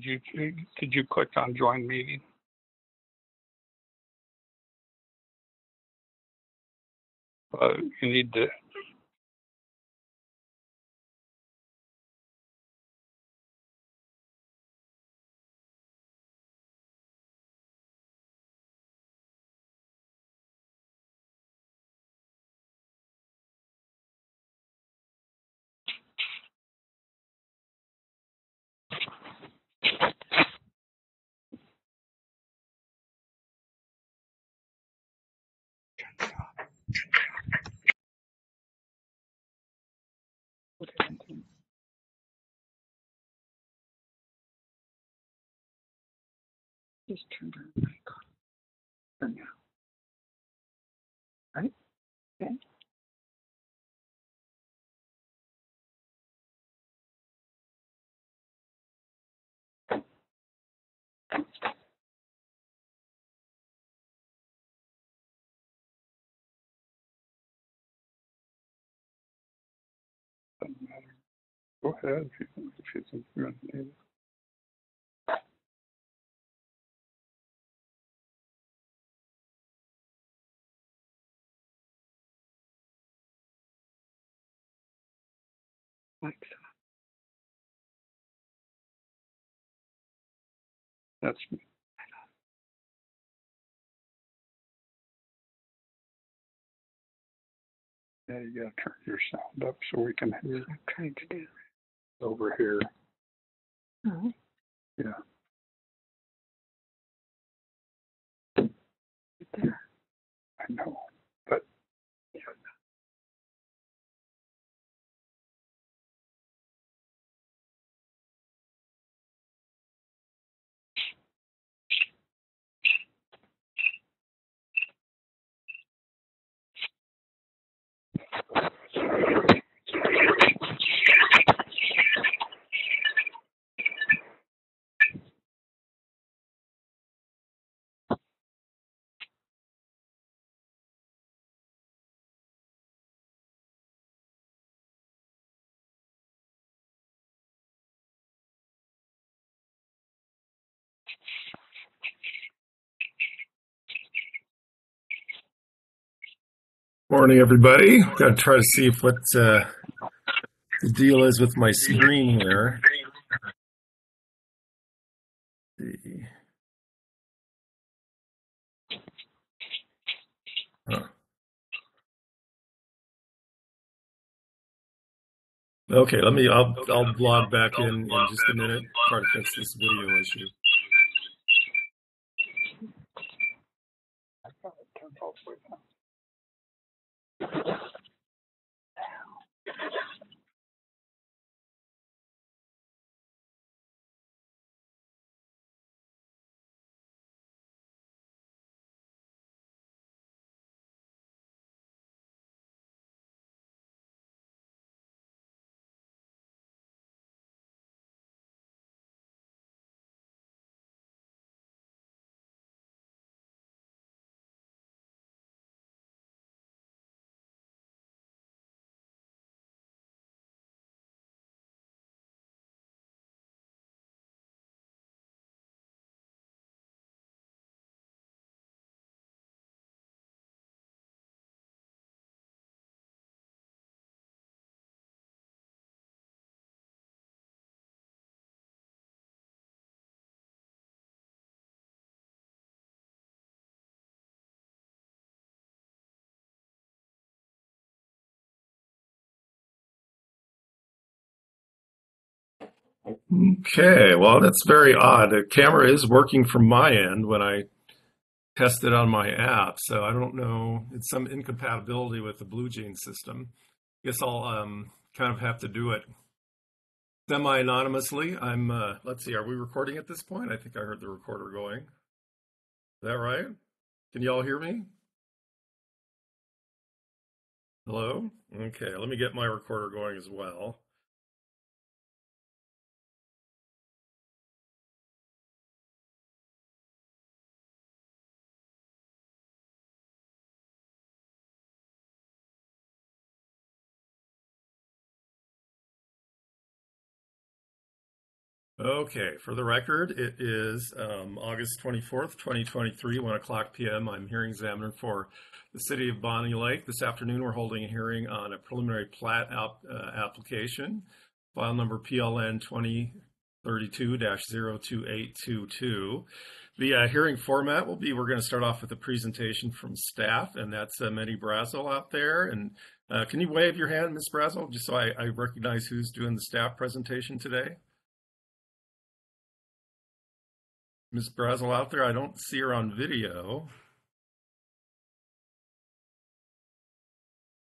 Did you click on join meeting? You need to. Just turn on the mic for now. Right? Okay. Doesn't matter. Go ahead if you think you're going to need it. Like so. That's me. Yeah, you gotta turn your sound up so we can hear. I'm trying to do over here. Oh. Yeah. There. I know, but yeah. Morning, everybody. Got to try to see what the deal is with my screen here. Huh. Okay, I'll log back in just a minute. Try to fix this video issue. I got it turned all the way down. Okay, well, that's very odd. The camera is working from my end when I test it on my app, so I don't know. It's some incompatibility with the BlueJeans system. Guess I'll kind of have to do it semi-anonymously. Let's see, are we recording at this point? I think I heard the recorder going. Is that right? Can you all hear me? Hello? Okay, let me get my recorder going as well. Okay, for the record, it is August 24th, 2023, 1 o'clock p.m. I'm hearing examiner for the City of Bonney Lake. This afternoon, we're holding a hearing on a preliminary plat application, file number PLN 2032-02822. The hearing format will be, we're going to start off with a presentation from staff, and that's Minnie Brazel out there. And can you wave your hand, Ms. Brazel, just so I recognize who's doing the staff presentation today? Ms. Brazel out there, I don't see her on video.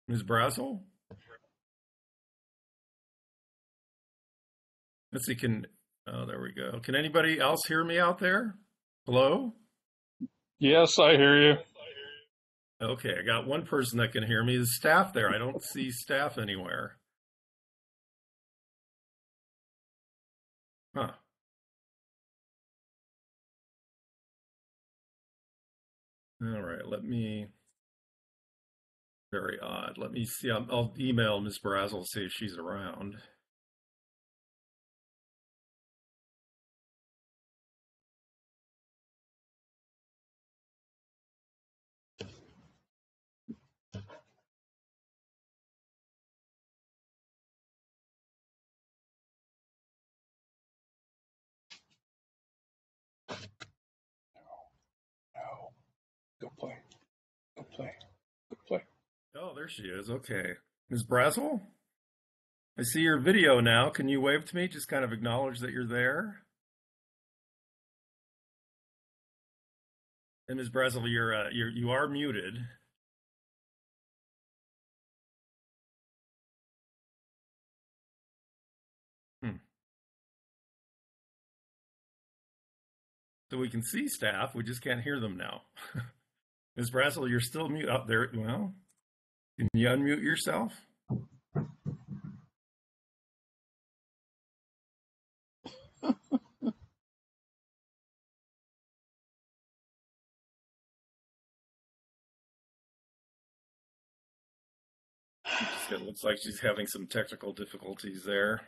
Ms. Brazel? Let's see, oh, there we go. Can anybody else hear me out there? Hello? Yes, I hear you. Okay, I got one person that can hear me. There's staff there. I don't see staff anywhere. Huh. All right, very odd. Let me see. I'll email Ms. Brazel, see if she's around. No, go play, go play, go play. Oh, there she is. Okay. Ms. Brazel? I see your video now. Can you wave to me? Just kind of acknowledge that you're there. And Ms. Brazel, you are muted. Hmm. So we can see staff, we just can't hear them now. Ms. Brazel, you're still mute up there. Well, can you unmute yourself? It looks like she's having some technical difficulties there.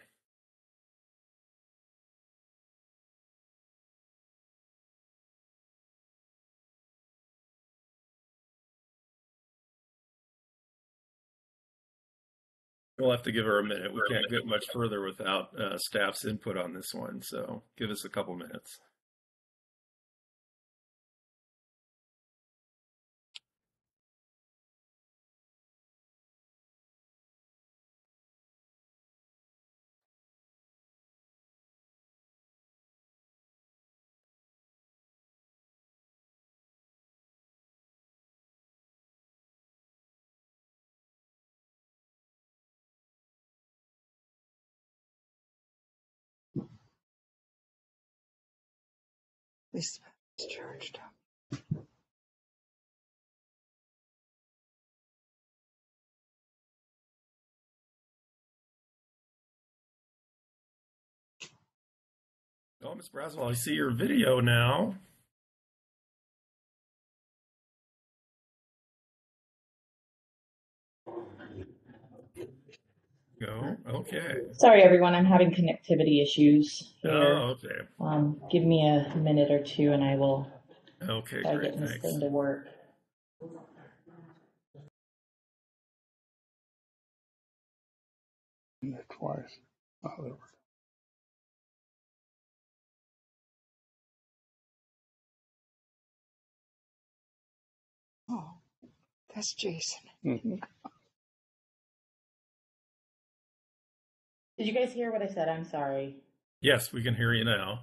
We'll have to give her a minute. We can't get much further without staff's input on this one, so give us a couple minutes. This is charged up. Oh, Ms. Brazel, I see your video now. Go. Okay. Sorry, everyone. I'm having connectivity issues here. Oh, okay. Give me a minute or two, and I will Okay, try great. getting this Thanks. thing to work. Twice. Oh, there we go. Oh, that's Jason. Mm-hmm. Did you guys hear what I said? I'm sorry. Yes, we can hear you now.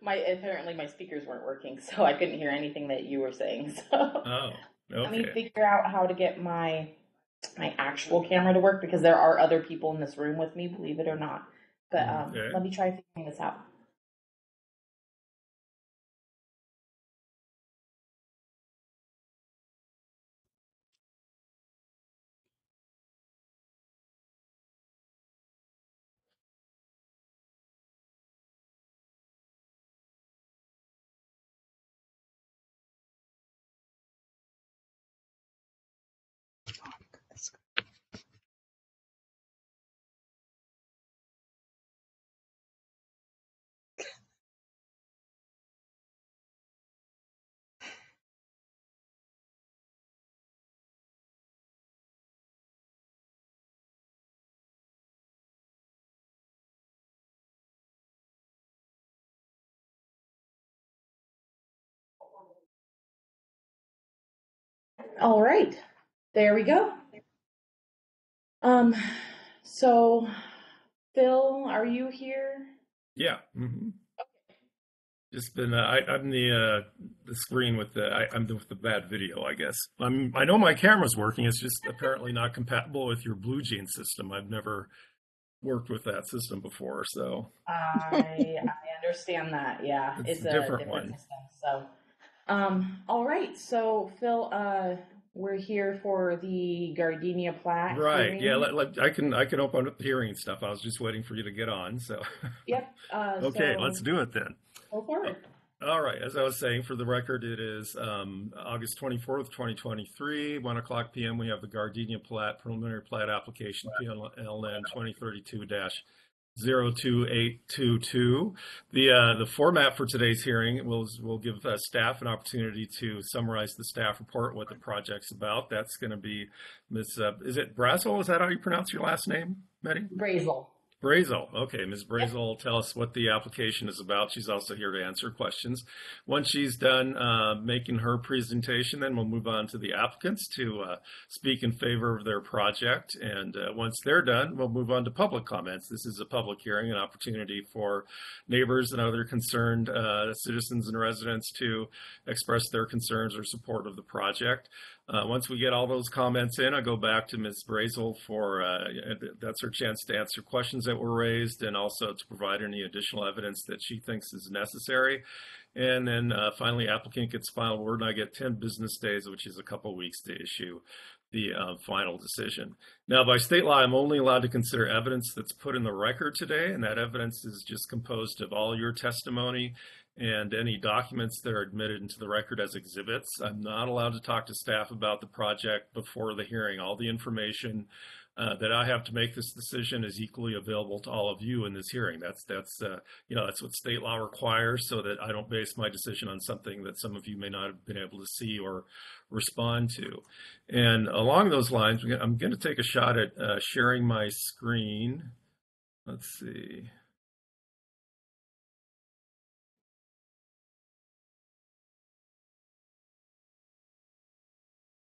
Apparently my speakers weren't working, so I couldn't hear anything that you were saying. So Oh, let me okay. figure out how to get my actual camera to work, because there are other people in this room with me, believe it or not. But Okay. let me try figuring this out. That's All right, there we go. Um, so Phil, are you here? Yeah. Just been I'm the screen with I'm with the bad video, I guess. I know my camera's working. It's just apparently not compatible with your Blue Jean system. I've never worked with that system before, so I understand that. Yeah, it's it's a a different different one. system. So, all right. So Phil, we're here for the Gardenia Plat Right. Yeah, hearing. I can open up the hearing and stuff. I was just waiting for you to get on. So Yep. okay, let's So do it then. go for Oh, it. all right. As I was saying, for the record, it is August 24th, 2023, 1 o'clock p.m. We have the Gardenia Plat, preliminary plat application, PLN 2032-02822. The format for today's hearing will give staff an opportunity to summarize the staff report, what the project's about. That's going to be Ms. Is it Brazel? Is that how you pronounce your last name, Betty? Brazel. Brazel. Okay, Ms. Yep. Brazel will tell us what the application is about. She's also here to answer questions. Once she's done making her presentation, then we'll move on to the applicants to speak in favor of their project. And once they're done, we'll move on to public comments. This is a public hearing, an opportunity for neighbors and other concerned citizens and residents to express their concerns or support of the project. Once we get all those comments in, I go back to Ms. Brazel for, that's her chance to answer questions that were raised and also to provide any additional evidence that she thinks is necessary. And then finally, applicant gets final word, and I get 10 business days, which is a couple weeks to issue the final decision. Now, by state law, I'm only allowed to consider evidence that's put in the record today, and that evidence is just composed of all your testimony and any documents that are admitted into the record as exhibits. I'm not allowed to talk to staff about the project before the hearing. All the information that I have to make this decision is equally available to all of you in this hearing. That's what state law requires, so that I don't base my decision on something that some of you may not have been able to see or respond to. And along those lines, I'm going to take a shot at sharing my screen. Let's see.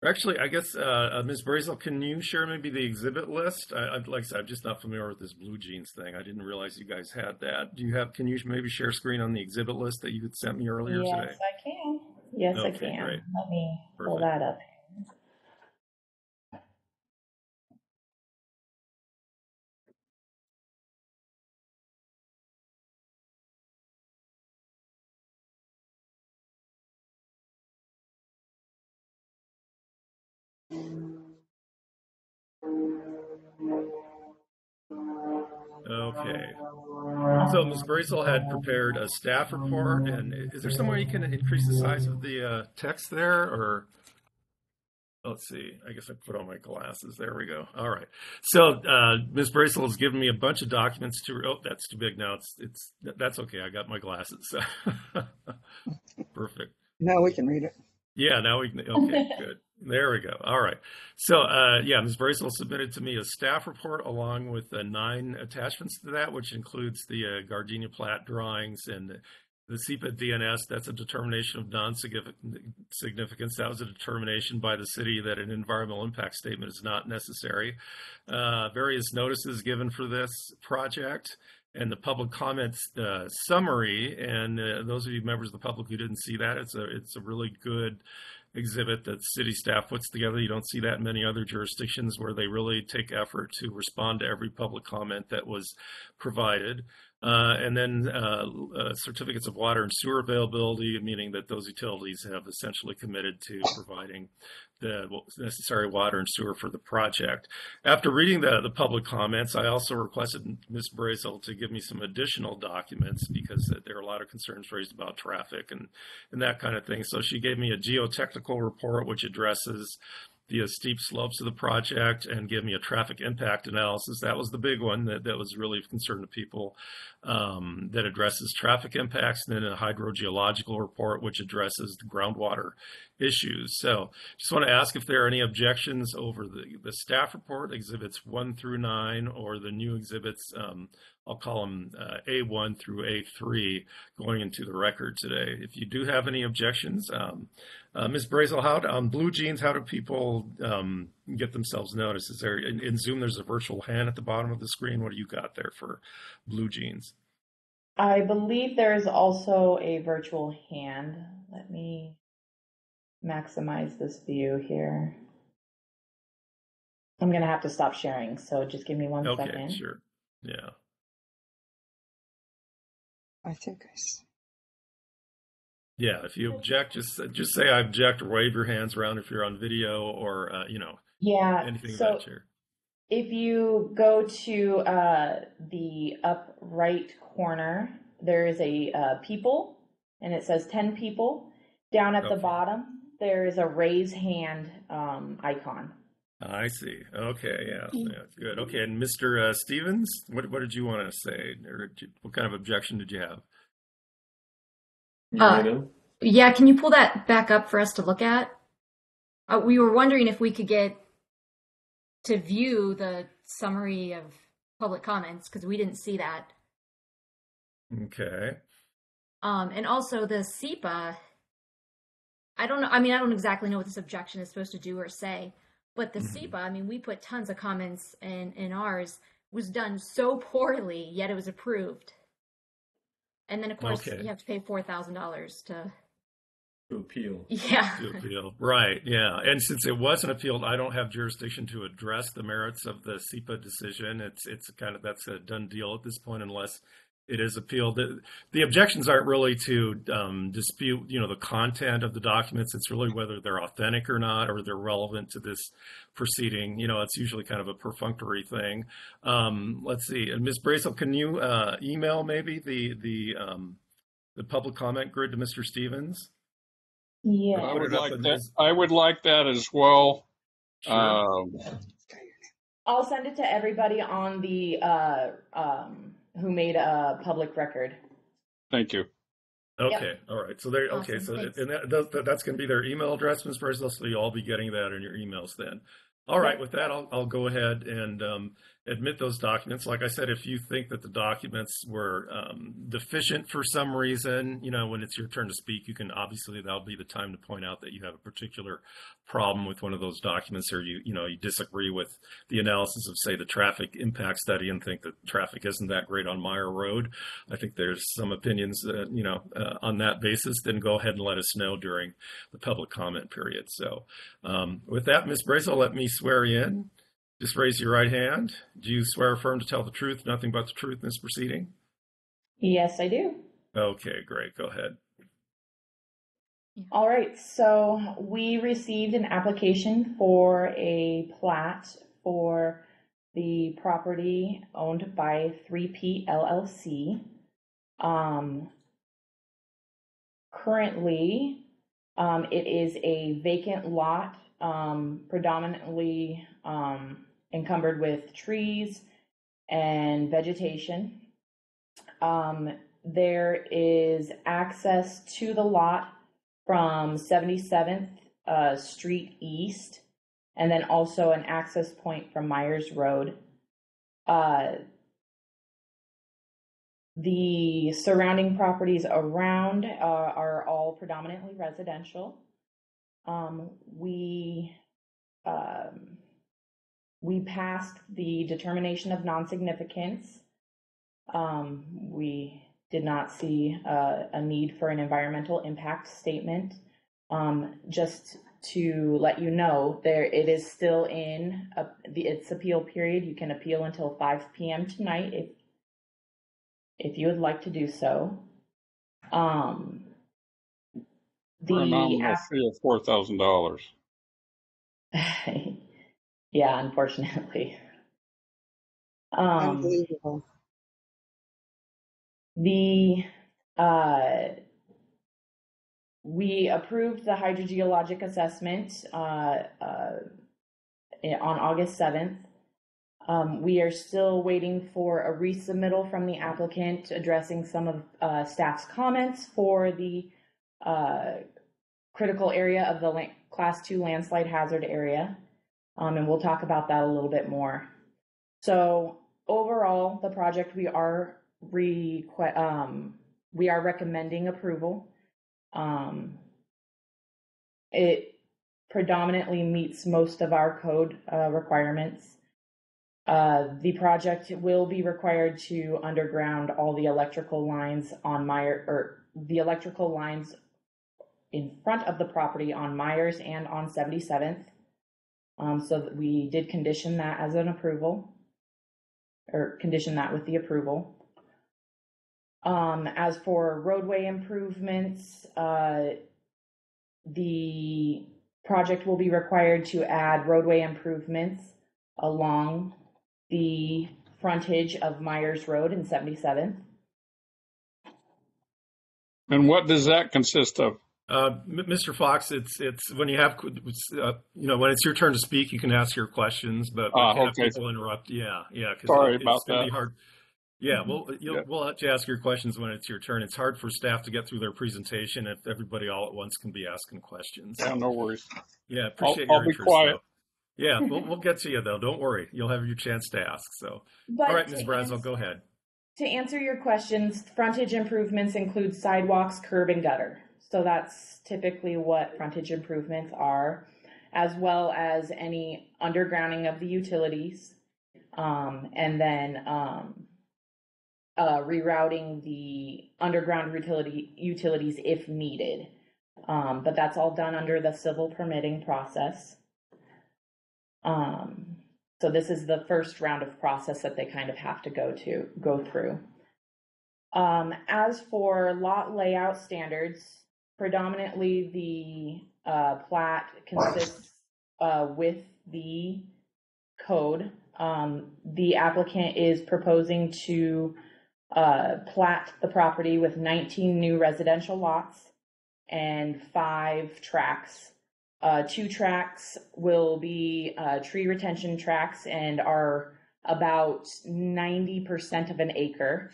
Actually, I guess, Ms. Brazel, can you share maybe the exhibit list? Like I said, I'm just not familiar with this Blue Jeans thing. I didn't realize you guys had that. Can you maybe share screen on the exhibit list that you had sent me earlier Yes, today? I can. Yes, I Okay, can. great. Let me pull Perfect. that up. Okay. So Ms. Brazel had prepared a staff report, and is there some way you can increase the size of the text there, or let's see, I guess I put on my glasses. There we go. All right. So Ms. Brazel has given me a bunch of documents to, oh, that's too big now. That's okay. I got my glasses. Perfect. Now we can read it. Yeah, now we can, okay, good. There we go. All right. So, yeah, Ms. Bracel submitted to me a staff report along with 9 attachments to that, which includes the Gardenia plat drawings and the SEPA DNS. That's a determination of non-significance. That was a determination by the city that an environmental impact statement is not necessary. Various notices given for this project, and the public comments summary. And those of you members of the public who didn't see that, it's a really good exhibit that city staff puts together. You don't see that in many other jurisdictions, where they really take effort to respond to every public comment that was provided. And then certificates of water and sewer availability, meaning that those utilities have essentially committed to providing the necessary water and sewer for the project. After reading the public comments, I also requested Ms. Brazel to give me some additional documents, because there are a lot of concerns raised about traffic and that kind of thing. So she gave me a geotechnical report, which addresses the steep slopes of the project and give me a traffic impact analysis. That was the big one that was really of concern to people, that addresses traffic impacts, and then a hydrogeological report, which addresses the groundwater issues. So just want to ask if there are any objections over the staff report, exhibits 1 through 9, or the new exhibits, I'll call them A1 through A3, going into the record today. If you do have any objections, Ms. Brazel, on Blue Jeans, how do people get themselves noticed? Is there in Zoom? There's a virtual hand at the bottom of the screen. What do you got there for Blue Jeans? I believe there is also a virtual hand. Let me maximize this view here. I'm going to have to stop sharing, so just give me 1 second. Okay, sure. Yeah. I think I see. Yeah, if you object, just say I object, or wave your hands around if you're on video, or Yeah. anything So about your. if you go to the up right corner, there is a people, and it says 10 people. Down at the Okay. bottom, there is a raise hand icon. I see. Okay, yeah, good. Okay, and Mr. Stevens, what did you want to say, or what kind of objection did you have? Yeah, can you pull that back up for us to look at? We were wondering if we could get to view the summary of public comments, because we didn't see that. Okay. And also the SEPA, I don't know, I don't exactly know what this objection is supposed to do or say, but the SEPA, we put tons of comments in ours, was done so poorly, yet it was approved. And then, of course, Okay. you have to pay $4,000 to appeal. Yeah. To appeal, right? Yeah, and since it wasn't appealed, I don't have jurisdiction to address the merits of the SEPA decision. It's kind of, that's a done deal at this point, unless it is appealed. The objections aren't really to dispute, the content of the documents. It's really whether they're authentic or not, or they're relevant to this proceeding. It's usually kind of a perfunctory thing. Let's see. And Ms. Brazel, can you email maybe the public comment grid to Mr. Stevens? Yeah. I would like that. I would like that as well. Sure. I'll send it to everybody on the who made a public record. Thank you. Okay. Yep. All right. So there. Awesome, Okay. So thanks. and that's going to be their email address, Ms. Brazel. So you'll all be getting that in your emails then. All right. With that, I'll go ahead and admit those documents. Like I said, if you think that the documents were deficient for some reason, when it's your turn to speak, you can obviously, that'll be the time to point out that you have a particular problem with one of those documents, or you disagree with the analysis of, say, the traffic impact study, and think that traffic isn't that great on Meyer Road. I think there's some opinions on that basis. Then go ahead and let us know during the public comment period. So with that, Ms. Brazel, let me swear you in. Just raise your right hand. Do you swear or affirm to tell the truth, nothing but the truth in this proceeding? Yes, I do. Okay, great. Go ahead. All right, so we received an application for a plat for the property owned by 3P LLC. Currently, it is a vacant lot, predominantly encumbered with trees and vegetation. There is access to the lot from 77th Street East, and then also an access point from Myers Road. The surrounding properties around are all predominantly residential. We passed the determination of non-significance. We did not see a need for an environmental impact statement. Just to let you know, it is still in its appeal period. You can appeal until 5 p.m. tonight if you would like to do so. For a nominal fee of $4,000. Yeah, unfortunately. Unbelievable. We approved the hydrogeologic assessment on August 7th. We are still waiting for a resubmittal from the applicant addressing some of staff's comments for the critical area of the Class 2 landslide hazard area. And we'll talk about that a little bit more. So overall, the project we are recommending approval. It predominantly meets most of our code requirements. The project will be required to underground all the electrical lines on the electrical lines in front of the property on Myers and on 77th. So that we did condition that as an approval, or condition that with the approval. As for roadway improvements, the project will be required to add roadway improvements along the frontage of Myers Road and 77th. And what does that consist of? Mr. Fox, it's when you have, when it's your turn to speak, you can ask your questions, but we can't have people interrupt. Yeah. Sorry about it's gonna that. be hard. Yeah, we'll let you ask your questions when it's your turn. It's hard for staff to get through their presentation if everybody all at once can be asking questions. Yeah, no worries. Yeah, appreciate I'll your be interest. quiet. Though. Yeah, we'll get to you though. Don't worry. You'll have your chance to ask. So, But all right, Ms. Brazel, go ahead. To answer your questions, frontage improvements include sidewalks, curb, and gutter. So that's typically what frontage improvements are, as well as any undergrounding of the utilities, and then rerouting the underground utilities if needed. But that's all done under the civil permitting process. So this is the first round of process that they kind of have to go through. As for lot layout standards, predominantly the plat consists with the code. The applicant is proposing to plat the property with 19 new residential lots and 5 tracts. 2 tracts will be tree retention tracts and are about 90% of an acre.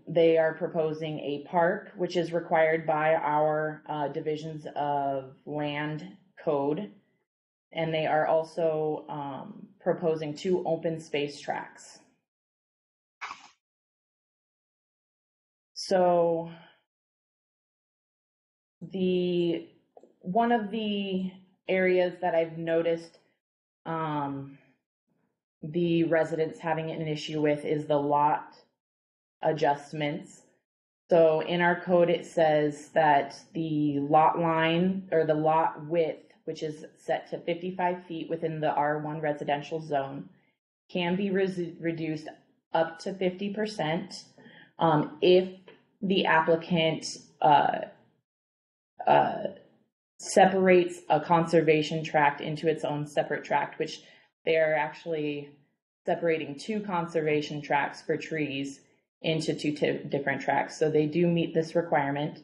They are proposing a park, which is required by our divisions of land code, and they are also proposing 2 open space tracts. So one of the areas that I've noticed the residents having an issue with is the lot adjustments. So in our code, it says that the lot line or the lot width, which is set to 55 feet within the R1 residential zone, can be reduced up to 50% if the applicant separates a conservation tract into its own separate tract, which they are actually separating 2 conservation tracts for trees into 2 different tracts. So they do meet this requirement.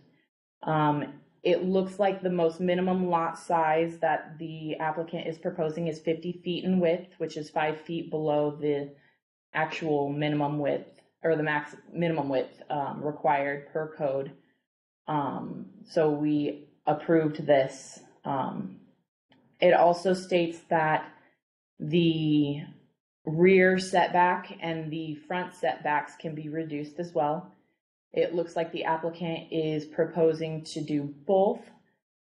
It looks like the most minimum lot size that the applicant is proposing is 50 feet in width, which is 5 feet below the actual minimum width or the max minimum width required per code. So we approved this. It also states that the rear setback and the front setbacks can be reduced as well. It looks like the applicant is proposing to do both.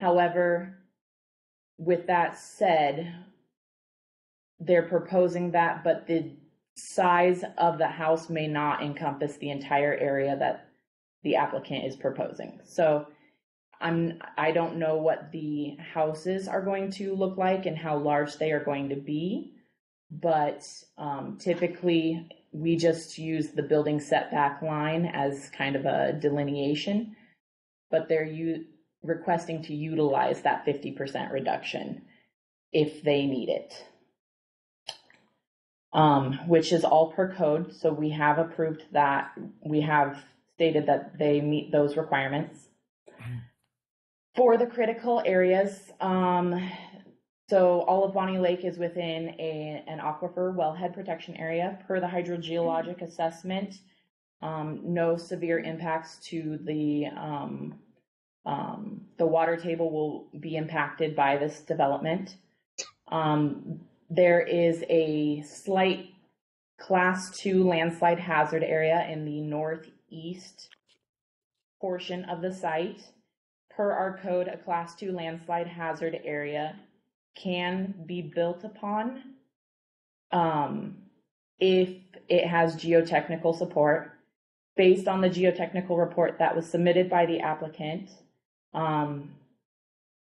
However, with that said, they're proposing that, but the size of the house may not encompass the entire area that the applicant is proposing. So I don't know what the houses are going to look like and how large they are going to be, but typically we just use the building setback line as kind of a delineation, but they're requesting to utilize that 50% reduction if they need it, which is all per code. So we have approved that. We have stated that they meet those requirements. For the critical areas, so all of Bonney Lake is within an aquifer wellhead protection area per the hydrogeologic assessment. No severe impacts to the water table will be impacted by this development. There is a slight Class 2 landslide hazard area in the northeast portion of the site. Per our code, a Class 2 landslide hazard area can be built upon if it has geotechnical support. Based on the geotechnical report that was submitted by the applicant,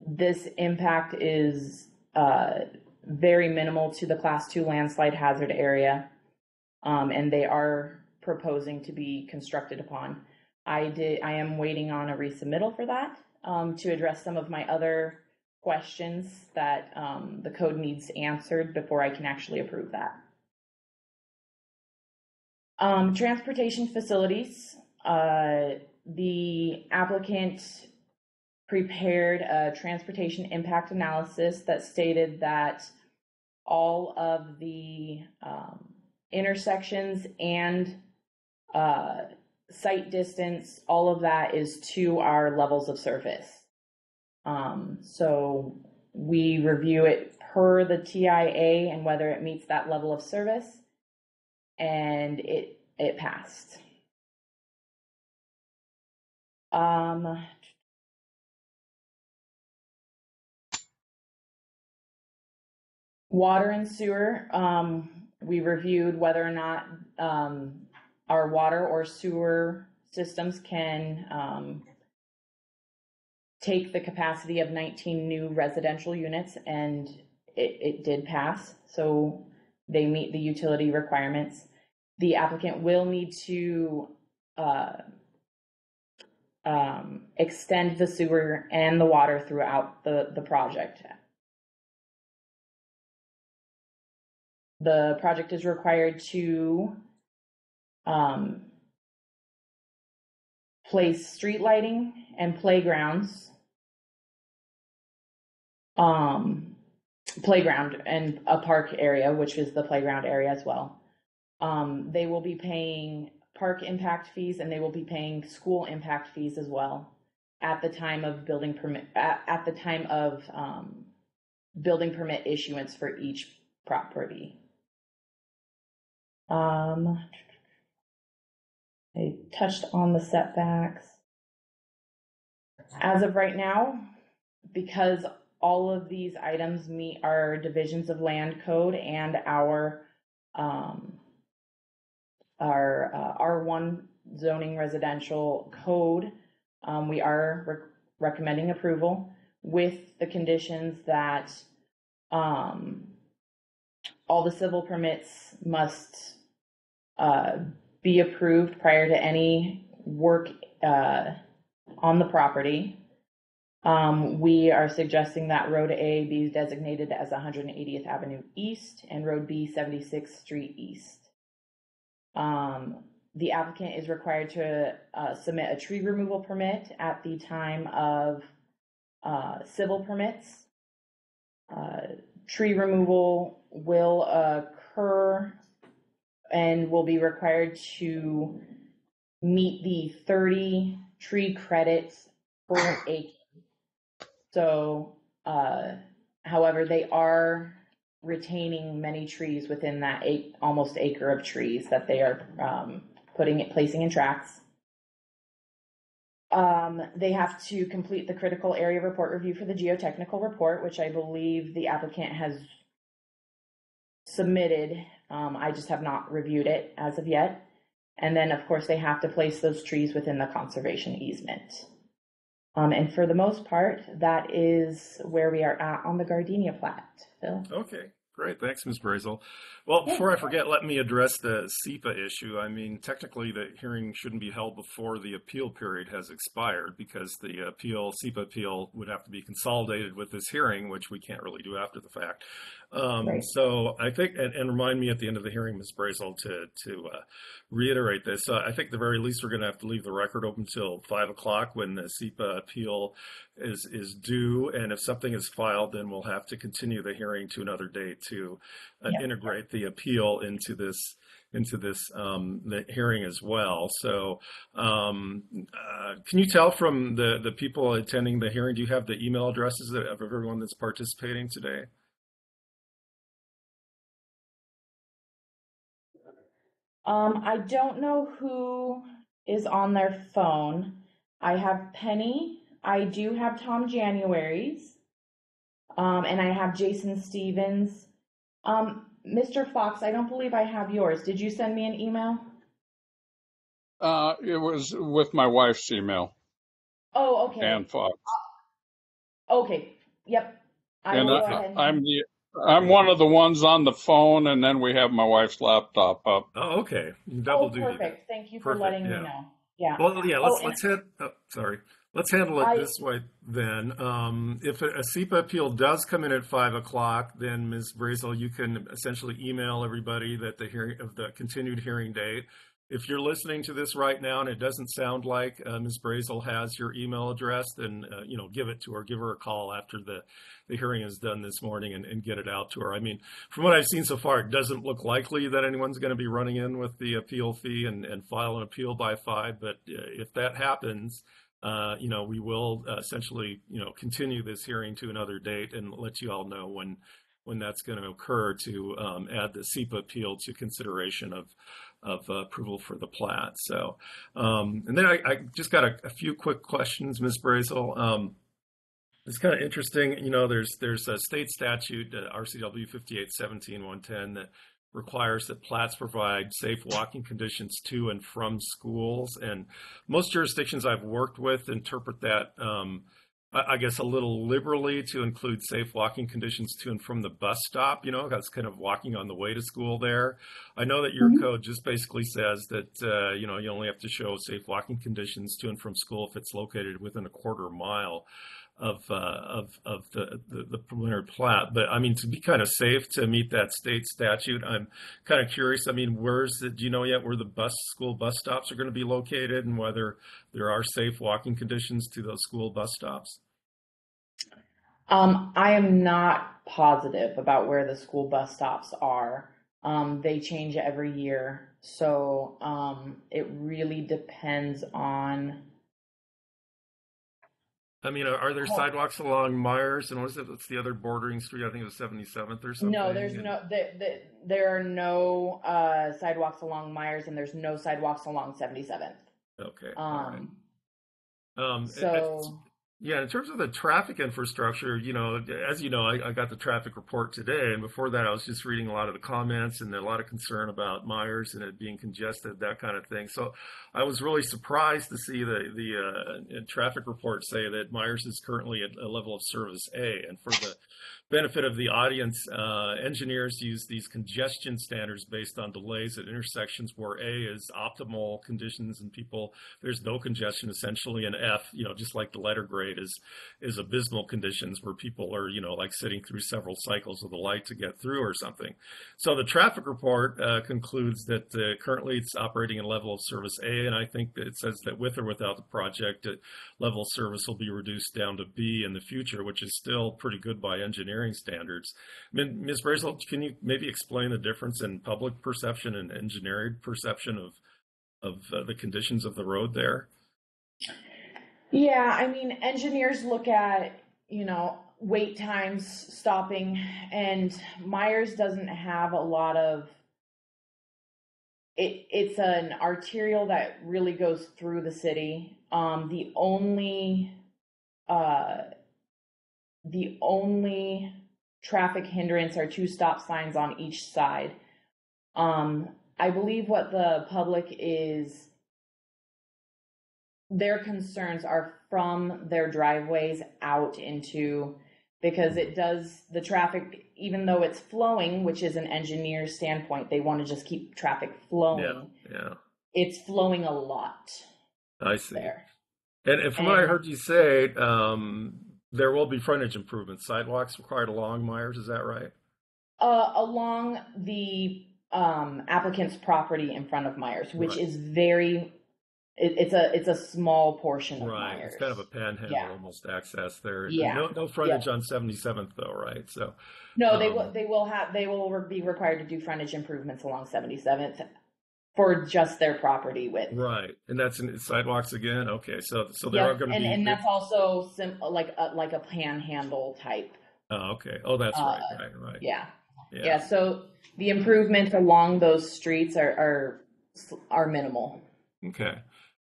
this impact is very minimal to the Class 2 landslide hazard area, and they are proposing to be constructed upon. I am waiting on a resubmittal for that to address some of my other questions that the code needs answered before I can actually approve that. Transportation facilities, the applicant prepared a transportation impact analysis that stated that all of the intersections and site distance, all of that is to our levels of service. So we review it per the TIA and whether it meets that level of service, and it passed. Water and sewer, we reviewed whether or not our water or sewer systems can take the capacity of 19 new residential units, and it did pass. So they meet the utility requirements. The applicant will need to extend the sewer and the water throughout the project. The project is required to place street lighting and playgrounds, playground and a park area, which is the playground area as well. They will be paying park impact fees, and they will be paying school impact fees as well at the time of building permit, at the time of building permit issuance for each property. I touched on the setbacks. As of right now, because all of these items meet our divisions of land code and our R1 zoning residential code, we are recommending approval with the conditions that all the civil permits must be approved prior to any work on the property. We are suggesting that Road A be designated as 180th Avenue East and Road B 76th Street East. The applicant is required to submit a tree removal permit at the time of civil permits. Tree removal will occur and will be required to meet the 30 tree credits per acre. So, however, they are retaining many trees within that almost acre of trees that they are placing in tracks. They have to complete the critical area report review for the geotechnical report, which I believe the applicant has submitted. I just have not reviewed it as of yet. And then, of course, they have to place those trees within the conservation easement. And for the most part, that is where we are at on the Gardenia plat. Phil? Okay, great. Thanks, Ms. Brazel. Well, before I forget, let me address the SEPA issue. I mean, technically, the hearing shouldn't be held before the appeal period has expired, because the SEPA appeal would have to be consolidated with this hearing, which we can't really do after the fact. Right. So I think, and remind me at the end of the hearing, Ms. Brazel, to reiterate this. I think at the very least we're going to have to leave the record open till 5 o'clock when the SEPA appeal is due, and if something is filed, then we'll have to continue the hearing to another date to Yeah. integrate the appeal into this the hearing as well. So can you tell from the people attending the hearing, do you have the email addresses of everyone that's participating today? I don't know who is on their phone. I have Penny. I do have Tom January's. And I have Jason Stevens. Mr. Fox, I don't believe I have yours. Did you send me an email? It was with my wife's email, Oh, okay. Ann Fox. Okay. Yep. I And will go ahead. I'm one of the ones on the phone, and then we have my wife's laptop up. Oh, okay. Double duty. Perfect. Thank you for Perfect, letting me yeah. know. Yeah. Well, yeah. Oh, Let's handle it this way then. If a SEPA appeal does come in at 5 o'clock, then Ms. Brazel, you can essentially email everybody that the hearing of the continued hearing date. If you're listening to this right now and it doesn't sound like Ms. Brazel has your email address, then give it to her. Give her a call after the hearing is done this morning and get it out to her. I mean, from what I've seen so far, it doesn't look likely that anyone's going to be running in with the appeal fee and file an appeal by 5. But if that happens, we will essentially, continue this hearing to another date and let you all know when that's going to occur to add the SEPA appeal to consideration of approval for the plat. So, and then I just got a few quick questions, Ms. Brazel. It's kind of interesting, there's a state statute, RCW 5817-110, that requires that plats provide safe walking conditions to and from schools. And most jurisdictions I've worked with interpret that, I guess, a little liberally to include safe walking conditions to and from the bus stop. That's kind of walking on the way to school there. I know that your code just basically says that, you only have to show safe walking conditions to and from school if it's located within a quarter mile of the preliminary plat. But I mean, to be kind of safe to meet that state statute, I'm kind of curious. I mean, do you know yet where the school bus stops are going to be located and whether there are safe walking conditions to those school bus stops? I am not positive about where the school bus stops are. They change every year. So it really depends on. I mean, are there sidewalks along Myers, and what's the other bordering street? I think it was 77th or something. No, there are no sidewalks along Myers, and there's no sidewalks along 77th. Okay. All right. So yeah, in terms of the traffic infrastructure, as you know, I got the traffic report today, and before that, I was just reading a lot of the comments and a lot of concern about Myers and it being congested, that kind of thing. So I was really surprised to see the traffic report say that Myers is currently at a level of service A, and for the benefit of the audience, engineers use these congestion standards based on delays at intersections where A is optimal conditions and there's no congestion essentially, and F, just like the letter grade is abysmal conditions where people are, like sitting through several cycles of the light to get through or something. So the traffic report concludes that currently it's operating in level of service A, and I think that it says that with or without the project, level of service will be reduced down to B in the future, which is still pretty good by engineering standards. Ms. Brazel, can you maybe explain the difference in public perception and engineering perception of the conditions of the road there? yeah, I mean, engineers look at, wait times, stopping, and Myers doesn't have a lot of it's an arterial that really goes through the city. The only traffic hindrance are 2 stop signs on each side. I believe what the public their concerns are from their driveways out into, because the traffic, even though it's flowing, which is an engineer's standpoint, they want to just keep traffic flowing. Yeah. It's flowing a lot. I see. There. And from what I heard you say, there will be frontage improvements, sidewalks required along Myers. Is that right? Along the applicant's property in front of Myers, which Right. is it's a small portion of Right. It's Myers. kind of a panhandle Yeah. almost access there. Yeah. No frontage Yep. on 77th though, right? So, No, um, they will be required to do frontage improvements along 77th for just their property width. right. And that's in sidewalks again. Okay. So there are Yep, going to and be, that's also like a panhandle type. oh, okay. Oh, that's Uh, right. Right. yeah, Yeah. yeah. So the improvements along those streets are minimal. Okay.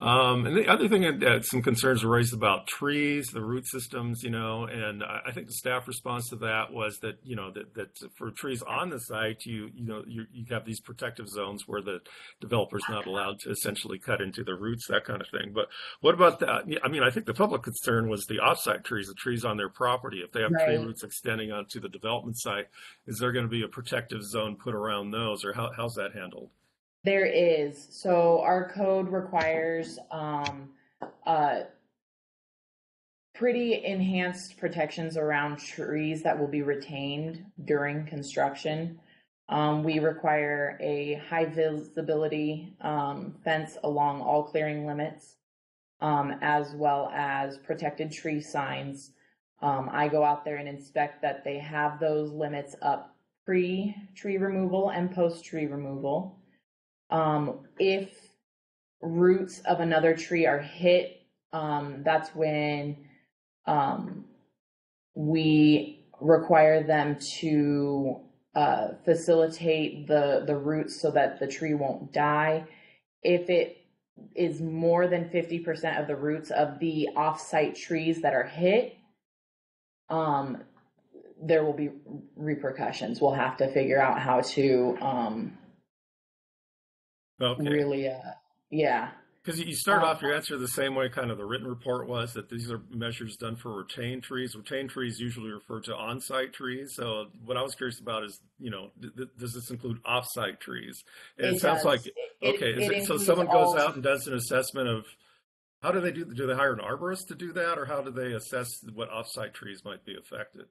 And the other thing that some concerns were raised about trees, the root systems, and I think the staff response to that was that, that for trees on the site, you have these protective zones where the developer's not allowed to essentially cut into the roots, that kind of thing. But what about that? Yeah, I mean, I think the public concern was the offsite trees, the trees on their property. If they have tree Right. roots extending onto the development site, is there going to be a protective zone put around those, or how's that handled? There is. So our code requires uh, pretty enhanced protections around trees that will be retained during construction. We require a high visibility fence along all clearing limits, as well as protected tree signs. I go out there and inspect that they have those limits up pre-tree removal and post-tree removal. If roots of another tree are hit, that's when we require them to facilitate the roots so that the tree won't die. If it is more than 50% of the roots of the off-site trees that are hit, there will be repercussions. We'll have to figure out how to Okay. really, yeah. Because you start off your answer the same way kind of the written report was, that these are measures done for retained trees. Retained trees usually refer to on-site trees. So what I was curious about is, does this include off-site trees? And it sounds does. like, okay, It so includes someone goes all. out and does an assessment of, how do they do they hire an arborist to do that? Or how do they assess what off-site trees might be affected?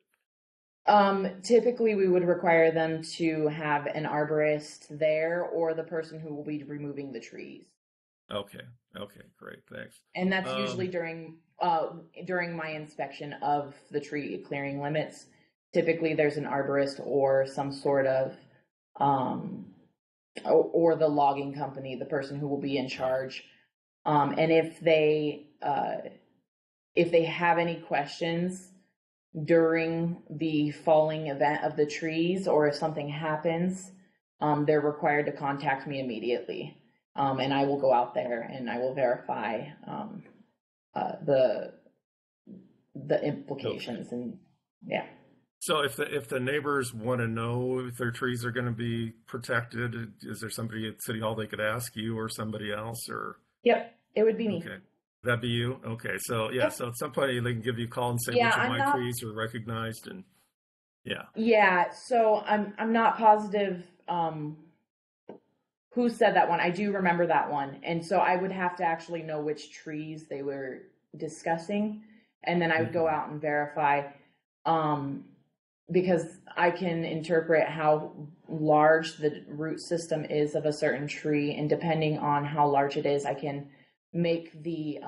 Typically, we would require them to have an arborist there or the person who will be removing the trees. Okay. Okay, great. Thanks. And that's usually Um, during my inspection of the tree clearing limits. Typically, there's an arborist or some sort of or the logging company, the person who will be in charge. And if they have any questions during the falling event of the trees, or if something happens, they're required to contact me immediately. And I will go out there and I will verify the implications. And yeah. So if the neighbors want to know if their trees are going to be protected, is there somebody at City Hall they could ask, you or somebody else, or? Yep, it would be me. Okay. That'd be you? Okay. So yeah, Yep. so at some point they can give you a call and say Yeah, which of I'm my not. trees are recognized, and yeah. Yeah, so I'm not positive who said that one. I do remember that one, and so I would have to actually know which trees they were discussing, and then I would go Mhm. out and verify, because I can interpret how large the root system is of a certain tree, and depending on how large it is, I can make the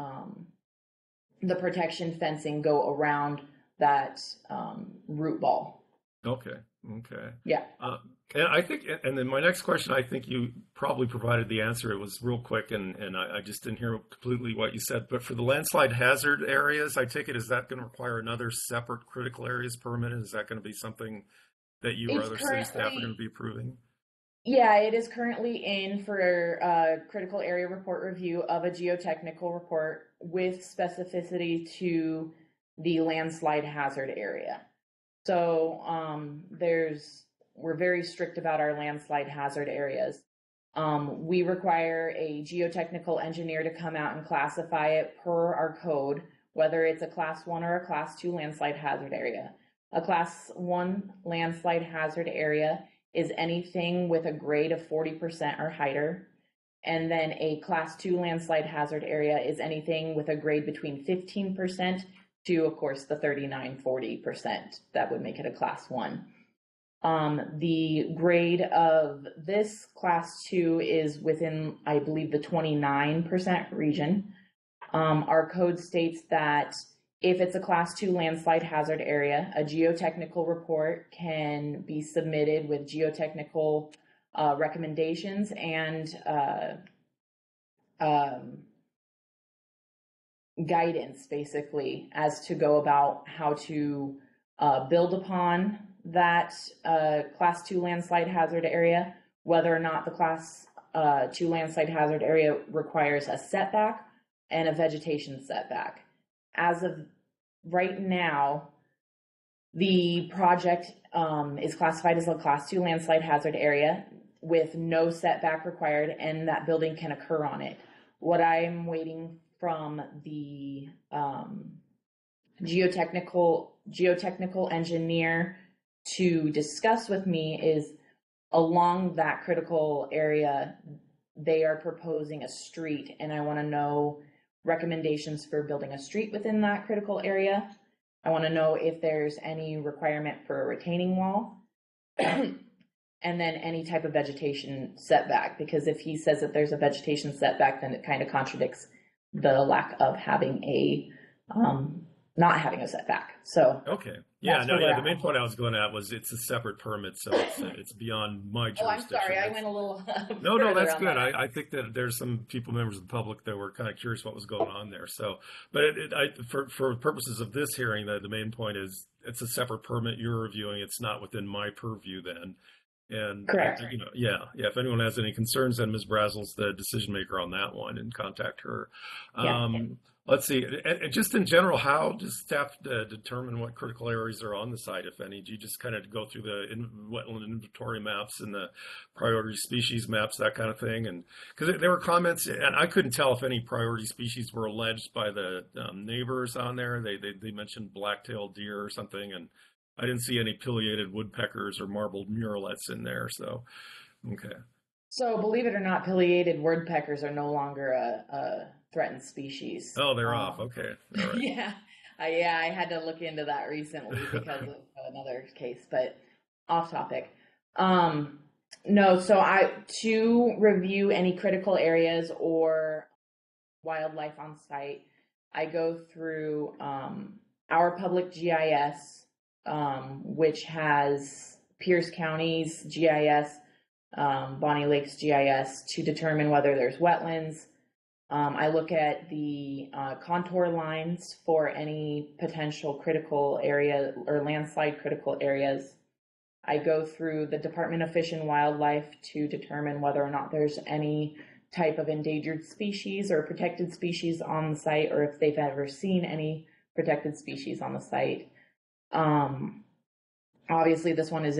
protection fencing go around that root ball. Okay. Okay. Yeah. And I think, and then my next question, I think you probably provided the answer. It was real quick, and I just didn't hear completely what you said. But for the landslide hazard areas, I take it, is that going to require another separate critical areas permit? Is that going to be something that you or It's other city staff are going to currently, be approving? yeah, it is currently in for critical area report review of a geotechnical report with specificity to the landslide hazard area. So we're very strict about our landslide hazard areas. We require a geotechnical engineer to come out and classify it per our code, whether it's a class 1 or a class 2 landslide hazard area. A class 1 landslide hazard area is anything with a grade of 40% or higher. And then a class 2 landslide hazard area is anything with a grade between 15% to, of course, the 39-40%. That would make it a class 1. The grade of this class 2 is within, I believe, the 29% region. Our code states that if it's a class 2 landslide hazard area, a geotechnical report can be submitted with geotechnical recommendations and guidance, basically, as to go about how to build upon that class 2 landslide hazard area, whether or not the class 2 landslide hazard area requires a setback and a vegetation setback. As of right now, the project is classified as a class 2 landslide hazard area with no setback required, and that building can occur on it. What I'm waiting from the geotechnical engineer to discuss with me is, along that critical area, they are proposing a street, and I want to know recommendations for building a street within that critical area. I want to know if there's any requirement for a retaining wall and then any type of vegetation setback, because if he says that there's a vegetation setback, then it kind of contradicts the lack of having a not having a setback. So okay, yeah, no, yeah. The main point I was going at was it's a separate permit, so it's beyond my jurisdiction. Oh, I'm sorry, I went a little. No, that's good. I think that there's some members of the public that were kind of curious what was going on there. So, but for purposes of this hearing, the main point is it's a separate permit you're reviewing. It's not within my purview then. And correct. Yeah. If anyone has any concerns, then Ms. Brazel's the decision maker on that one, and contact her. Let's see. Just in general, how does staff determine what critical areas are on the site, if any? Do you just kind of go through the wetland inventory maps and the priority species maps, that kind of thing? And because there were comments, and I couldn't tell if any priority species were alleged by the neighbors on there. They mentioned black-tailed deer or something, and I didn't see any pileated woodpeckers or marbled murrelets in there. So, okay. So, believe it or not, pileated woodpeckers are no longer a threatened species. Oh, they're off. Okay. All right. Yeah, I had to look into that recently because of another case, but off topic. No, so to review any critical areas or wildlife on site, I go through our public GIS, which has Pierce County's GIS, Bonney Lake's GIS, to determine whether there's wetlands. I look at the contour lines for any potential critical area or landslide critical areas. I go through the Department of Fish and Wildlife to determine whether or not there's any type of endangered species or protected species on the site, or if they've ever seen any protected species on the site. Obviously, this one is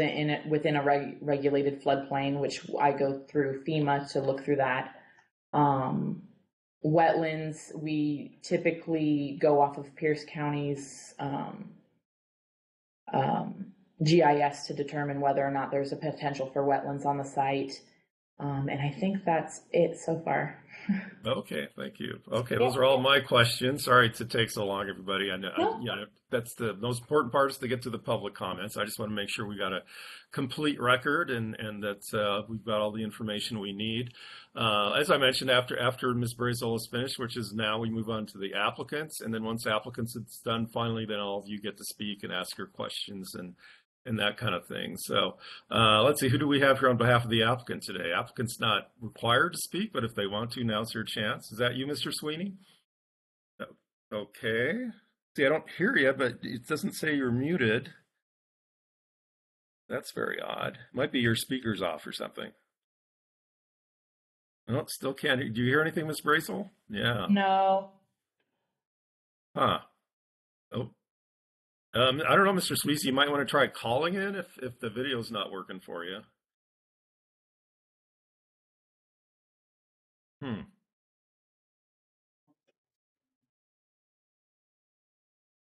within a regulated floodplain, which I go through FEMA to look through that. Wetlands, we typically go off of Pierce County's GIS to determine whether or not there's a potential for wetlands on the site. And I think that's it so far. Okay, thank you. Okay, those are all my questions. Sorry to take so long, everybody. I know, that's the most important part, is to get to the public comments. I just want to make sure we got a complete record and that we've got all the information we need. As I mentioned, after Ms. Brazel is finished, which is now, we move on to the applicants. And then once applicants is done, finally, then all of you get to speak and ask your questions and that kind of thing. So let's see, who do we have here on behalf of the applicant today? Applicant's not required to speak, but if they want to, now's your chance. Is that you, Mr. Sweeney? Okay. See, I don't hear you, but it doesn't say you're muted. That's very odd. Might be your speaker's off or something. Oh, still can't hear. Do you hear anything, Ms. Brazel? Yeah. No. Huh. Oh. I don't know, Mr. Sweezy, you might want to try calling in if the video's not working for you.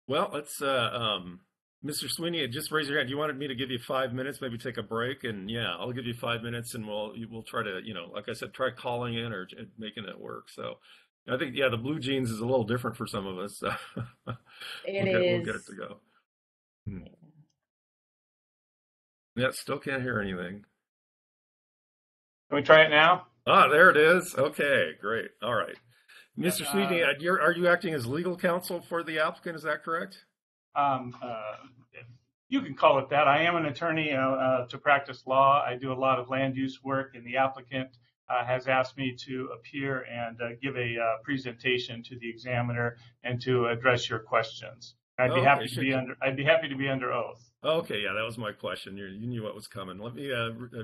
Well, let's, Mr. Sweeney, just raise your hand. You wanted me to give you 5 minutes, maybe take a break, and yeah, I'll give you 5 minutes, and we'll try to, like I said, try calling in or making it work. So I think, yeah, the blue jeans is a little different for some of us. So we'll get it to go. Yeah, still can't hear anything. Can we try it now? Ah, there it is. Okay, great. All right. Mr. Sweeney, Uh, are you acting as legal counsel for the applicant? Is that correct? um, uh, you can call it that. I am an attorney to practice law. I do a lot of land use work, and the applicant has asked me to appear and give a presentation to the examiner and to address your questions. I'd be Oh, okay. happy to be under. I'd be happy to be under oath. Okay, yeah, that was my question. You knew what was coming. Let me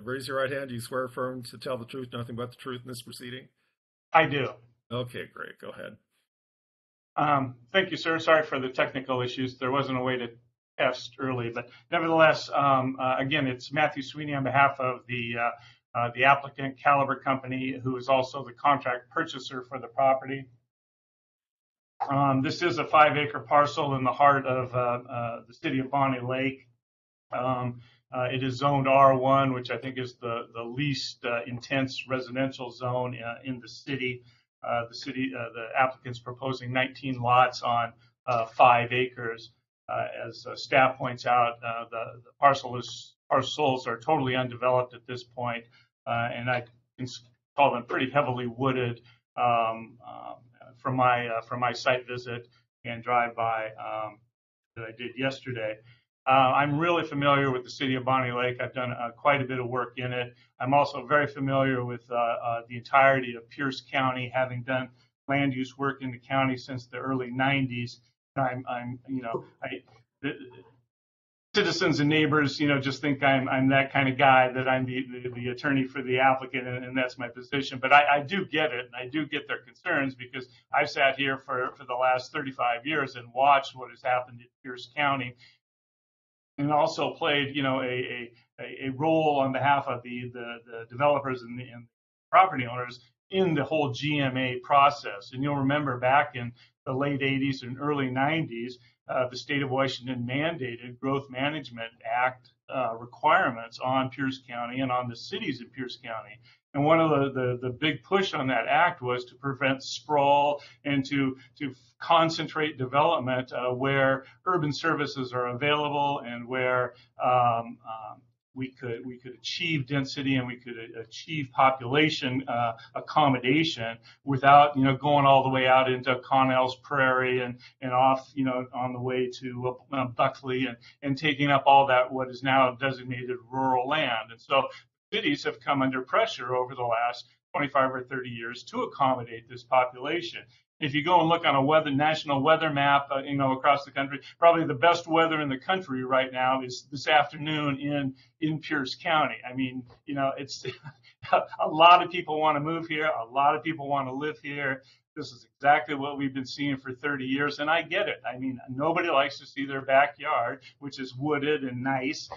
raise your right hand. Do you swear affirm to tell the truth, nothing but the truth in this proceeding? I do. Okay, great. Go ahead. Thank you, sir. Sorry for the technical issues. There wasn't a way to test early, but nevertheless, again, it's Matthew Sweeney on behalf of the applicant, Caliber Company, who is also the contract purchaser for the property. This is a 5-acre parcel in the heart of the city of Bonney Lake. It is zoned R1, which I think is the least intense residential zone in the city. The applicant's proposing 19 lots on 5 acres. As staff points out, the parcels are totally undeveloped at this point, and I can call them pretty heavily wooded from my site visit and drive-by that I did yesterday. I'm really familiar with the city of Bonney Lake. I've done quite a bit of work in it. I'm also very familiar with the entirety of Pierce County, having done land use work in the county since the early 90s. The citizens and neighbors, just think I'm that kind of guy, that I'm the attorney for the applicant, and that's my position. But I do get it, and I do get their concerns, because I've sat here for the last 35 years and watched what has happened in Pierce County, and also played, a role on behalf of the developers and the property owners in the whole GMA process. And you'll remember back in the late 80s and early 90s, the state of Washington mandated Growth Management Act requirements on Pierce County and on the cities in Pierce County. And one of the big push on that act was to prevent sprawl and to concentrate development where urban services are available, and where we could achieve density, and we could achieve population accommodation without going all the way out into Connell's Prairie and off on the way to Buckley, and taking up all that what is now designated rural land. And so cities have come under pressure over the last 25 or 30 years to accommodate this population. If you go and look on a national weather map, across the country, probably the best weather in the country right now is this afternoon in Pierce County. I mean, it's a lot of people want to move here. A lot of people want to live here. This is exactly what we've been seeing for 30 years, and I get it. I mean, nobody likes to see their backyard, which is wooded and nice,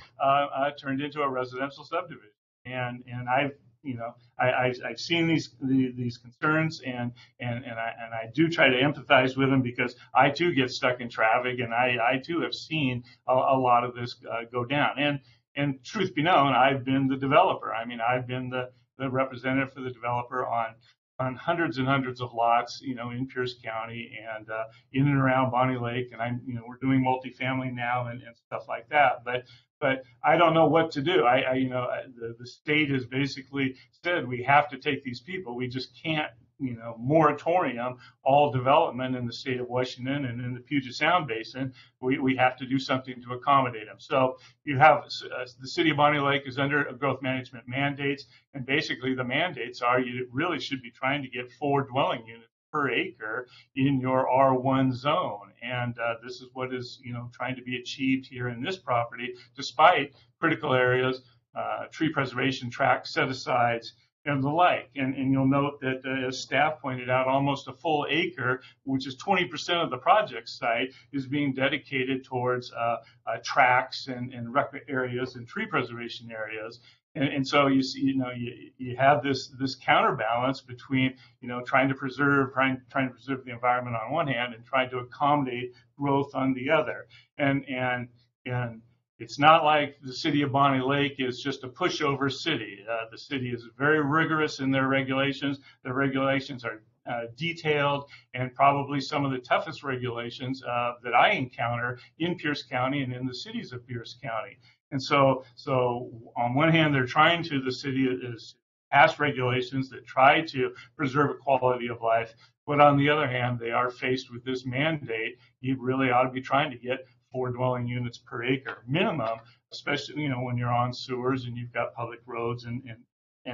turned into a residential subdivision. And I've seen these concerns, and I do try to empathize with them, because I too get stuck in traffic, and I too have seen a lot of this go down. And truth be known, I've been the developer. I mean, I've been the representative for the developer on hundreds and hundreds of lots, in Pierce County and in and around Bonney Lake, and we're doing multifamily now and stuff like that. But I don't know what to do. The state has basically said we have to take these people. We just can't, moratorium all development in the state of Washington and in the Puget Sound Basin. We have to do something to accommodate them. So you have the city of Bonney Lake is under growth management mandates, and basically the mandates are you really should be trying to get 4 dwelling units per acre in your R1 zone. And this is what is, trying to be achieved here in this property, despite critical areas, tree preservation tracts, set-asides, and the like. And you'll note that, as staff pointed out, almost a full acre, which is 20% of the project site, is being dedicated towards tracts and rec areas and tree preservation areas. And so you see, you have this counterbalance between, trying to preserve the environment on one hand, and trying to accommodate growth on the other. And it's not like the city of Bonney Lake is just a pushover city. The city is very rigorous in their regulations. The regulations are detailed, and probably some of the toughest regulations that I encounter in Pierce County and in the cities of Pierce County. And so on one hand, the city is pass regulations that try to preserve a quality of life. But on the other hand, they are faced with this mandate. You really ought to be trying to get 4 dwelling units per acre minimum, especially, when you're on sewers and you've got public roads and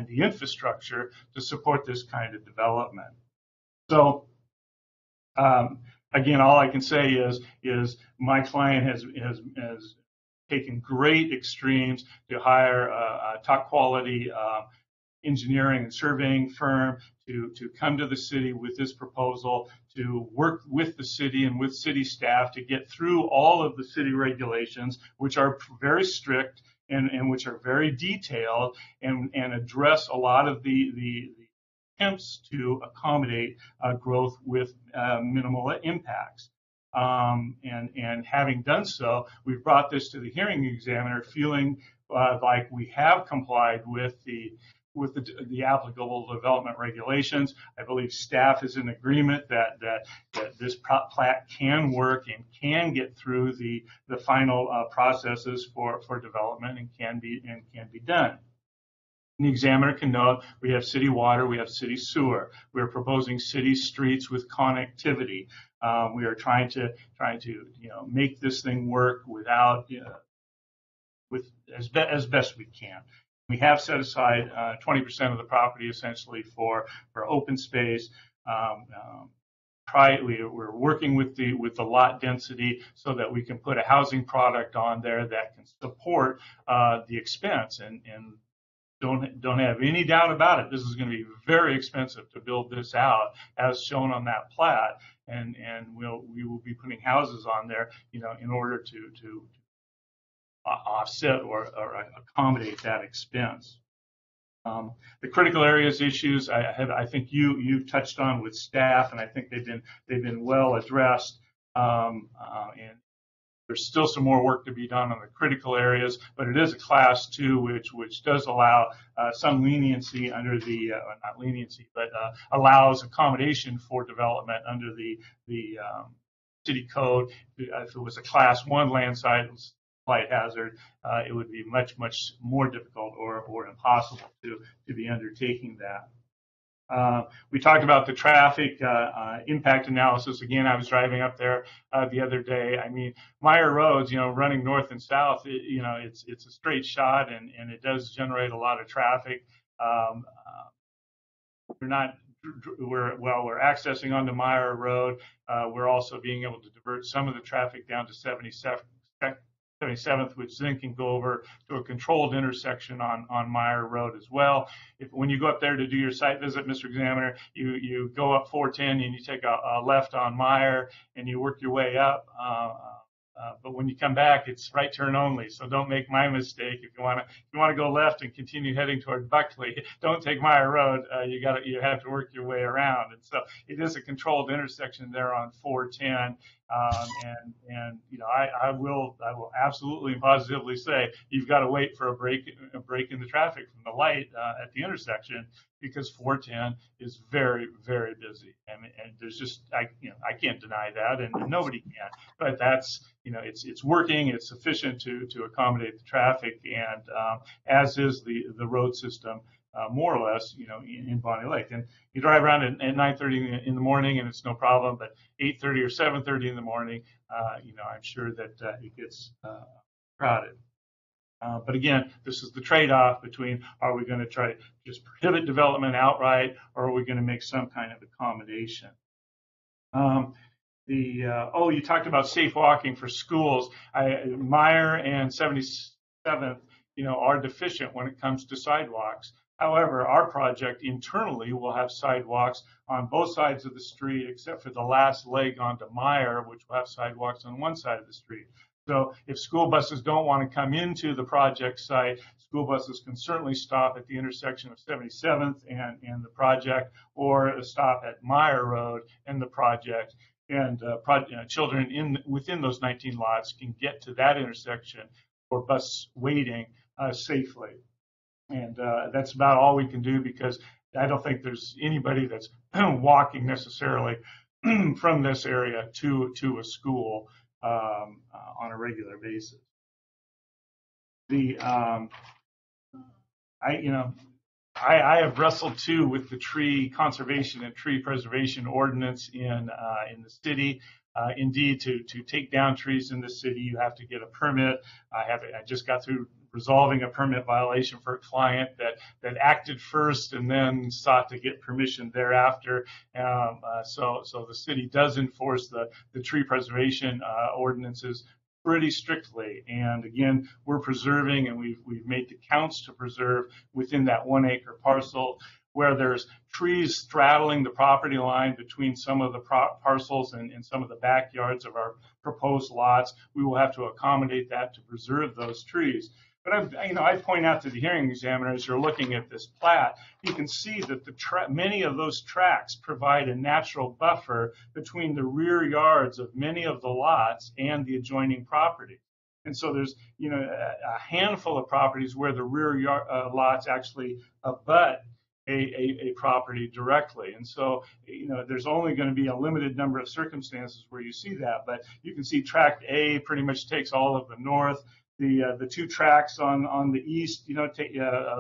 the infrastructure to support this kind of development. So, again, all I can say is my client has taken great extremes to hire a top quality engineering and surveying firm to come to the city with this proposal, to work with the city and with city staff to get through all of the city regulations, which are very strict and which are very detailed and address a lot of the attempts to accommodate growth with minimal impacts. And having done so, we've brought this to the hearing examiner feeling like we have complied with the applicable development regulations. I believe staff is in agreement that this plat can work and can get through the final processes for development and can be done. And the examiner can note we have city water, we have city sewer. We are proposing city streets with connectivity. We are trying to make this thing work without with as best we can. We have set aside 20% of the property essentially for open space. We're working with the lot density so that we can put a housing product on there that can support the expense and don't have any doubt about it. This is going to be very expensive to build this out, as shown on that plat, and we will be putting houses on there, in order to offset or accommodate that expense. The critical areas issues I think you've touched on with staff, and I think they've been well addressed. And there's still some more work to be done on the critical areas, but it is a class 2, which does allow some leniency under the not leniency, but allows accommodation for development under the city code. If it was a class 1 land site hazard, it would be much more difficult or impossible to be undertaking that. We talked about the traffic impact analysis. Again, I was driving up there the other day. I mean, Meyer Roads, running north and south, it's a straight shot, and it does generate a lot of traffic. We're accessing onto Meyer Road. We're also being able to divert some of the traffic down to 77th, which then can go over to a controlled intersection on Meyer Road as well. When you go up there to do your site visit, Mr. Examiner, you go up 410 and you take a left on Meyer and you work your way up. But when you come back, it's right turn only. So don't make my mistake. If you want to go left and continue heading toward Buckley, don't take Meyer Road. You have to work your way around. And so it is a controlled intersection there on 410. I will absolutely and positively say you've got to wait for a break in the traffic from the light at the intersection, because 410 is very, very busy, and there's just I can't deny that, and nobody can. But that's it's working. It's sufficient to accommodate the traffic, and as is the road system. More or less, in Bonney Lake. And you drive around at 9:30 in the morning, and it's no problem. But 8:30 or 7:30 in the morning, I'm sure that it gets crowded. But again, this is the trade-off between: are we going to try to just prohibit development outright, or are we going to make some kind of accommodation? You talked about safe walking for schools. Meyer and 77th, are deficient when it comes to sidewalks. However, our project internally will have sidewalks on both sides of the street, except for the last leg onto Meyer, which will have sidewalks on one side of the street. So if school buses don't want to come into the project site, school buses can certainly stop at the intersection of 77th and the project, or stop at Meyer Road and the project. And children within those 19 lots can get to that intersection for bus waiting safely. And that's about all we can do, because I don't think there's anybody that's walking necessarily from this area to a school on a regular basis. I have wrestled too with the tree conservation and tree preservation ordinance in the city. Indeed, to take down trees in the city, you have to get a permit. I just got through resolving a permit violation for a client that acted first and then sought to get permission thereafter. So the city does enforce the tree preservation ordinances pretty strictly. And again, we're preserving, and we've made the counts to preserve within that 1 acre parcel. Where there's trees straddling the property line between some of the parcels and some of the backyards of our proposed lots, we will have to accommodate that to preserve those trees. But I point out to the hearing examiner, as you're looking at this plat, you can see that many of those tracks provide a natural buffer between the rear yards of many of the lots and the adjoining property. And so there's a handful of properties where the rear lots actually abut a property directly. And so, there's only going to be a limited number of circumstances where you see that, but you can see tract A pretty much takes all of the north. The two tracks on the east,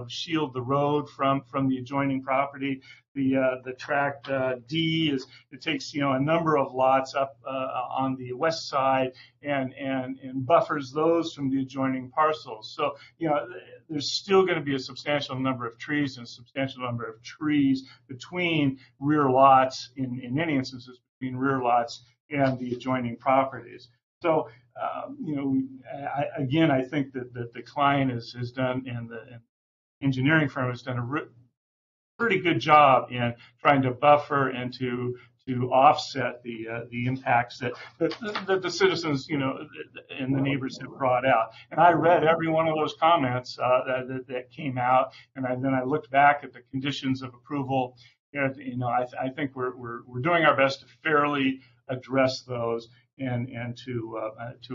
shield the road from the adjoining property. The tract D takes a number of lots up on the west side and buffers those from the adjoining parcels. So there's still going to be a substantial number of trees and a substantial number of trees between rear lots in many instances between rear lots and the adjoining properties. So I think that the client has done, and the engineering firm has done a pretty good job in trying to buffer and to offset the impacts that the citizens, and the neighbors have brought out. And I read every one of those comments that came out, and then I looked back at the conditions of approval. I think we're doing our best to fairly address those and to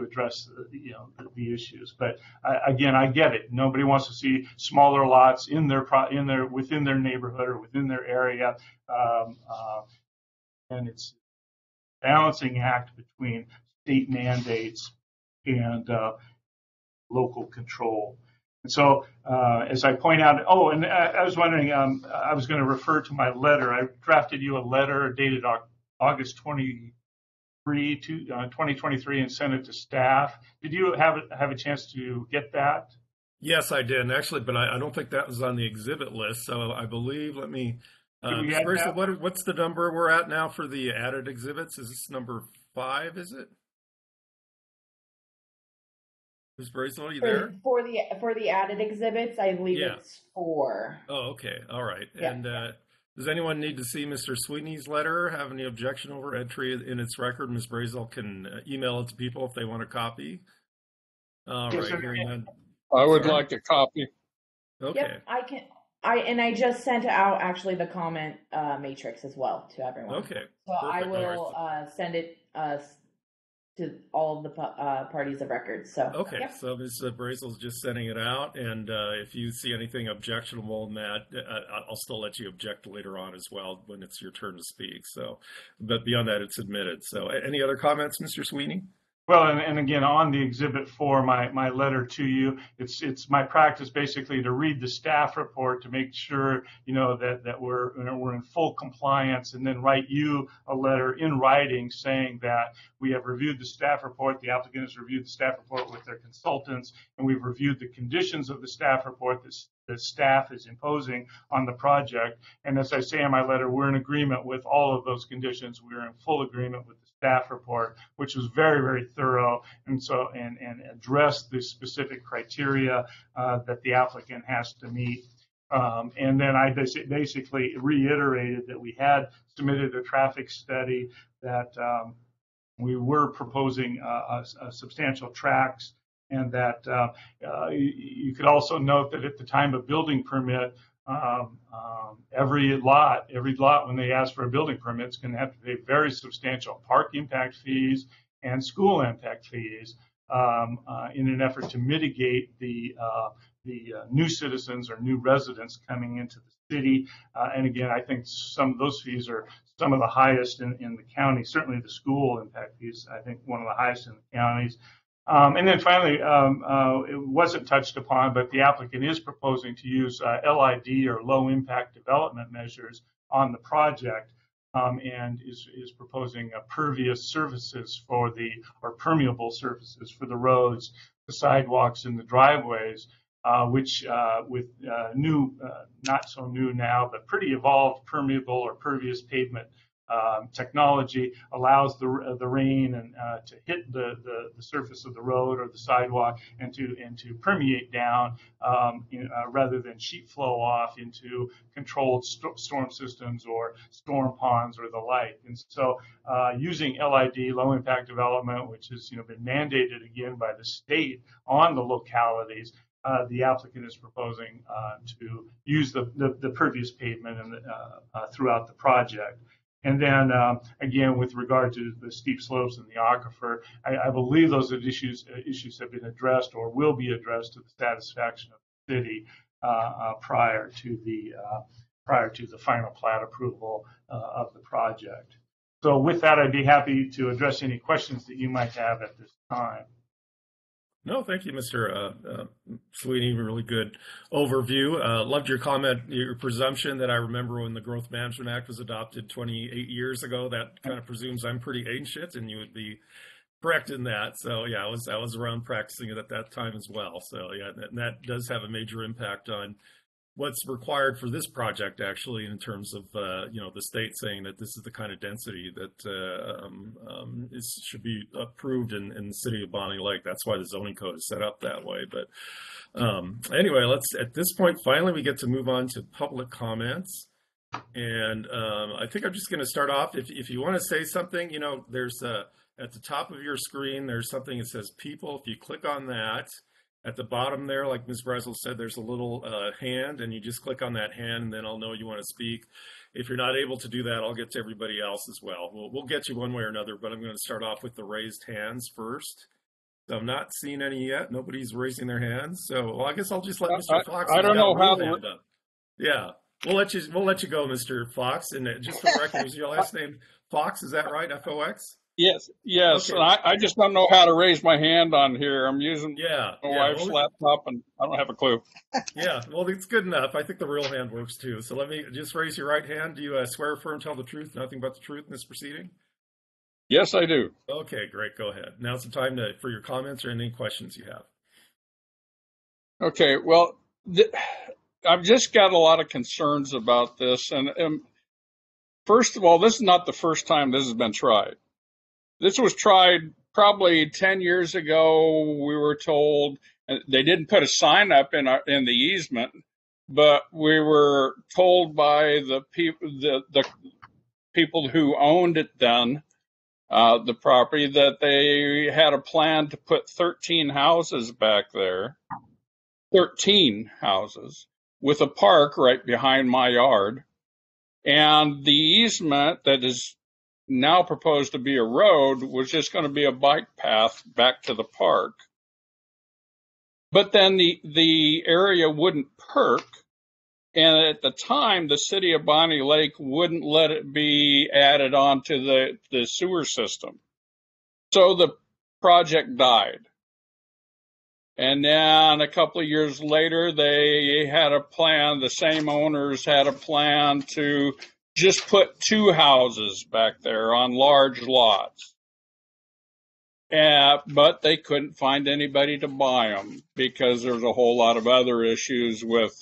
address the issues. But again, I get it. Nobody wants to see smaller lots within their neighborhood or within their area, and it's a balancing act between state mandates and local control. And so, as I point out, and I was wondering, I was going to refer to my letter. I drafted you a letter dated August 2023 and sent it to staff. Did you have a chance to get that? Yes, I did, actually, but I don't think that was on the exhibit list. So I believe, what's the number we're at now for the added exhibits? Is this number 5, is it? Ms. Brazel, are you there? For the added exhibits, I believe it's 4. Oh, okay. All right. Yeah. And does anyone need to see Mr. Sweeney's letter? Have any objection over entry in its record? Ms. Brazel can email it to people if they want a copy. All right. Hearing none. I would like a copy. Okay. Yep, I can. I just sent out actually the comment matrix as well to everyone. Okay. So perfect. I will send it to all of the parties of record. So okay. Yep. So Ms. Brazel's just sending it out, and if you see anything objectionable in that, I'll still let you object later on as well when it's your turn to speak. So, but beyond that, it's admitted. So, any other comments, Mr. Sweeney? Well, and again, on the exhibit 4, my letter to you, it's my practice basically to read the staff report to make sure, that we're in full compliance, and then write you a letter in writing saying that we have reviewed the staff report, the applicant has reviewed the staff report with their consultants, and we've reviewed the conditions of the staff report that staff is imposing on the project. And as I say in my letter, we're in agreement with all of those conditions. We're in full agreement with the staff report, which was very, very thorough, and addressed the specific criteria that the applicant has to meet. And then I basically reiterated that we had submitted a traffic study, that we were proposing a substantial tracts, and that you could also note that at the time of building permit, every lot, when they ask for a building permit, is going to have to pay very substantial park impact fees and school impact fees in an effort to mitigate the new citizens or new residents coming into the city. And again, I think some of those fees are some of the highest in the county. Certainly the school impact fees, I think, one of the highest in the counties. And then finally, it wasn't touched upon, but the applicant is proposing to use LID or low impact development measures on the project, and is proposing pervious surfaces or permeable surfaces for the roads, the sidewalks, and the driveways, which with new, not so new now, but pretty evolved permeable or pervious pavement technology allows the rain and to hit the surface of the road or the sidewalk and to permeate down rather than sheet flow off into controlled storm systems or storm ponds or the like. And so using LID, low impact development, which has been mandated again by the state on the localities, the applicant is proposing to use the pervious pavement throughout the project. And then again, with regard to the steep slopes and the aquifer, I believe those issues have been addressed or will be addressed to the satisfaction of the city prior to the final plat approval of the project. So with that, I'd be happy to address any questions that you might have at this time. No, thank you, Mr. Sweeney. Really good overview. Loved your comment, your presumption that I remember when the Growth Management Act was adopted 28 years ago. That kind of presumes I'm pretty ancient, and you would be correct in that. So yeah, I was around practicing it at that time as well. So yeah, that does have a major impact on what's required for this project, actually, in terms of the state saying that this is the kind of density that should be approved in the city of Bonney Lake. That's why the zoning code is set up that way. But anyway, at this point, finally, we get to move on to public comments. And I think I'm just going to start off. If you want to say something, there's at the top of your screen, there's something that says people. If you click on that, at the bottom there, like Ms. Breslin said, there's a little hand, and you just click on that hand, and then I'll know you want to speak. If you're not able to do that, I'll get to everybody else as well. We'll get you one way or another, but I'm going to start off with the raised hands first. So I'm not seeing any yet. Nobody's raising their hands. So I guess I'll just let Mr. Fox. I don't know how to. Hand up. Yeah, we'll let you go, Mr. Fox. And just for the record, was your last name Fox? Is that right? Fox? Yes. Okay. And I just don't know how to raise my hand on here. I'm using my wife's laptop, and I don't have a clue. Yeah, well, it's good enough. I think the real hand works too. So let me just raise your right hand. Do you swear, affirm, tell the truth, nothing but the truth in this proceeding? Yes, I do. Okay, great. Go ahead. Now's the time for your comments or any questions you have. Okay, well, I've just got a lot of concerns about this. And first of all, this is not the first time this has been tried. This was tried probably 10 years ago. We were told they didn't put a sign up in the easement, but we were told by the people who owned it then, the property, that they had a plan to put 13 houses back there, 13 houses with a park right behind my yard. And the easement that is now proposed to be a road was just going to be a bike path back to the park. But then the area wouldn't perk. And at the time, the city of Bonney Lake wouldn't let it be added onto the sewer system. So the project died. And then a couple of years later, they had a plan, the same owners had a plan to just put 2 houses back there on large lots. But they couldn't find anybody to buy them because there's a whole lot of other issues with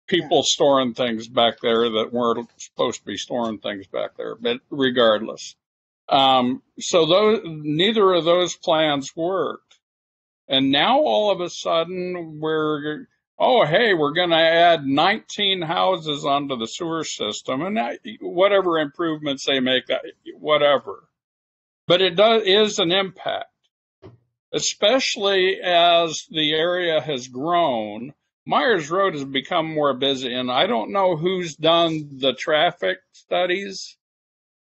people storing things back there that weren't supposed to be storing things back there. But regardless, so neither of those plans worked. And now all of a sudden we're going to add 19 houses onto the sewer system, and whatever improvements they make, whatever. But it is an impact, especially as the area has grown. Myers Road has become more busy, and I don't know who's done the traffic studies,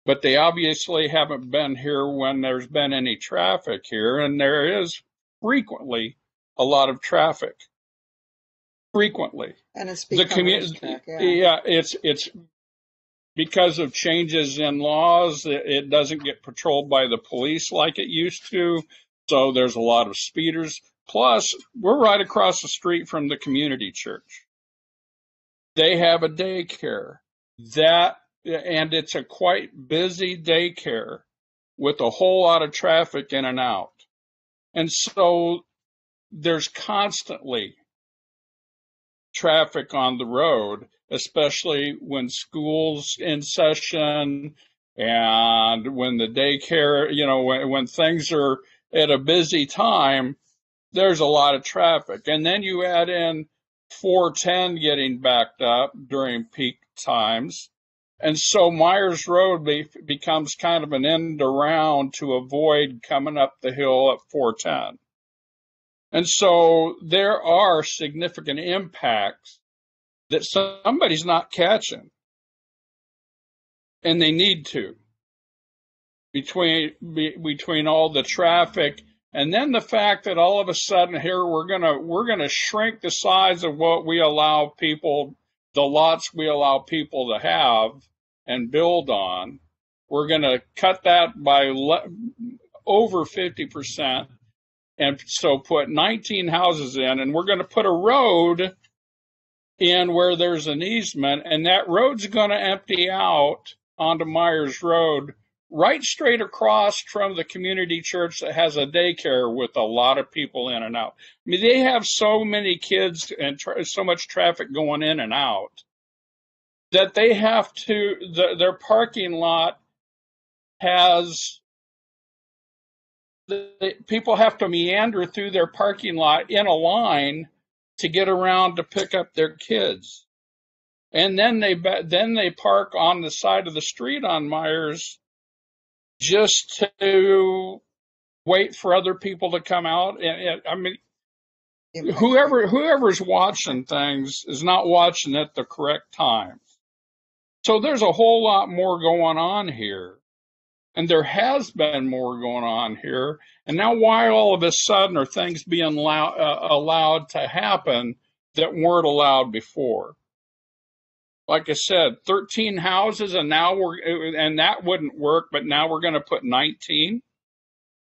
but they obviously haven't been here when there's been any traffic here, and there is frequently a lot of traffic. Frequently. And it's become it's because of changes in laws. It doesn't get patrolled by the police like it used to. So there's a lot of speeders. Plus, we're right across the street from the community church. They have a daycare and it's a quite busy daycare with a whole lot of traffic in and out. And so there's constantly traffic on the road, especially when school's in session and when the daycare, when things are at a busy time, there's a lot of traffic. And then you add in 410 getting backed up during peak times. And so Myers Road becomes kind of an end around to avoid coming up the hill at 410. And so there are significant impacts that somebody's not catching, and they need to, between all the traffic and then the fact that all of a sudden here we're gonna shrink the size of what we allow people, the lots we allow people to have and build on. We're gonna cut that by over 50%. And so put 19 houses in, and we're going to put a road in where there's an easement, and that road's going to empty out onto Myers Road, right straight across from the community church that has a daycare with a lot of people in and out. I mean, they have so many kids and so much traffic going in and out that they have to, their parking lot has, people have to meander through their parking lot in a line to get around to pick up their kids. And then they park on the side of the street on Myers just to wait for other people to come out. And I mean, whoever's watching things is not watching at the correct times. So there's a whole lot more going on here. And there has been more going on here. And now why all of a sudden are things being allowed to happen that weren't allowed before? Like I said, 13 houses, and that wouldn't work, but now we're going to put 19?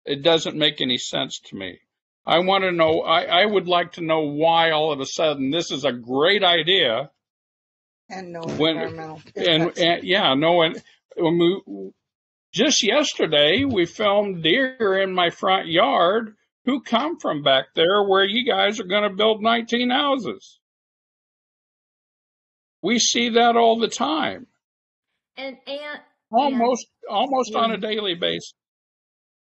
It doesn't make any sense to me. I want to know, I would like to know why all of a sudden this is a great idea. And no environmental Just yesterday, we filmed deer in my front yard who come from back there where you guys are going to build 19 houses. We see that all the time. Almost on a daily basis.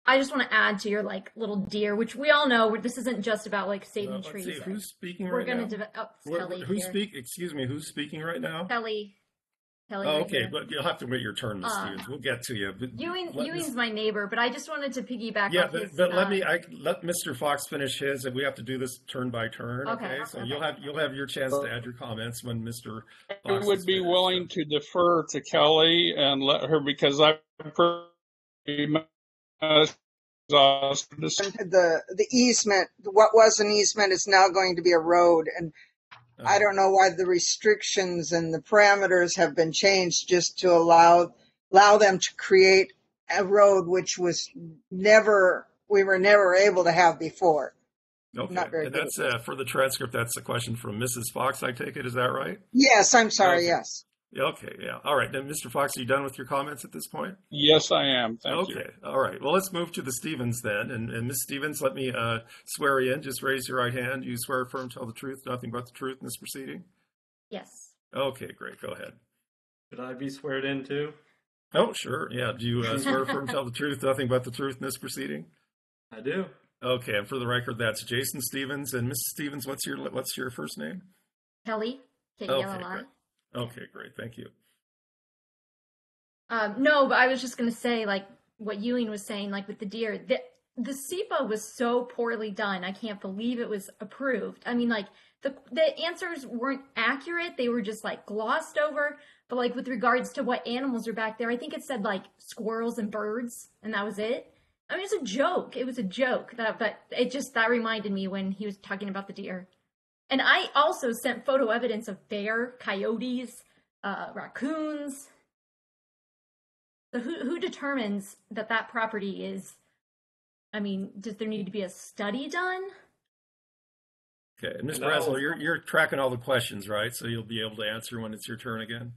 I just want to add to your little deer, which we all know this isn't just about saving trees. See, who's speaking We're right gonna now? Kelly Excuse me, who's speaking right now? Kelly. Oh, right okay, here. but you'll have to wait your turn, Miss Stevens. We'll get to you. But Ewing's my neighbor, but I just wanted to piggyback. Yeah, off his, but let Mr. Fox finish his, and we have to do this turn by turn. Okay, so you'll have your chance to add your comments when Mr. Fox. I would be willing to defer to Kelly and let her, because I'm pretty much exhausted. The easement, what was an easement is now going to be a road, and I don't know why the restrictions and the parameters have been changed just to allow them to create a road which we were never able to have before. Okay, Not very and good. that's for the transcript. That's the question from Mrs. Fox, I take it. Is that right? Yes, I'm sorry. Okay. Yes. Okay, yeah. All right. Then, Mr. Fox, are you done with your comments at this point? Yes, I am. Thank you. Okay. All right. Well, let's move to the Stevens then. And Ms. Stevens, let me swear you in. Just raise your right hand. You swear affirm, tell the truth, nothing but the truth in this proceeding? Yes. Okay, great. Go ahead. Should I be sweared in too? Oh, sure. Yeah. Do you swear affirm, tell the truth, nothing but the truth in this proceeding? I do. Okay. And for the record, that's Jason Stevens. And Mrs. Stevens, what's your first name? Kelly. Kelli. Okay, great. Thank you. No, but I was just going to say, what Ewing was saying, with the deer, the SEPA was so poorly done. I can't believe it was approved. I mean, the answers weren't accurate. They were just, glossed over. But, with regards to what animals are back there, I think it said, squirrels and birds, and that was it. I mean, it's a joke. It was a joke. But that reminded me when he was talking about the deer. And I also sent photo evidence of bear, coyotes, raccoons. So who determines that property is I mean, does there need to be a study done? Okay, and Ms. And Brazel, you're tracking all the questions, right? So you'll be able to answer when it's your turn again.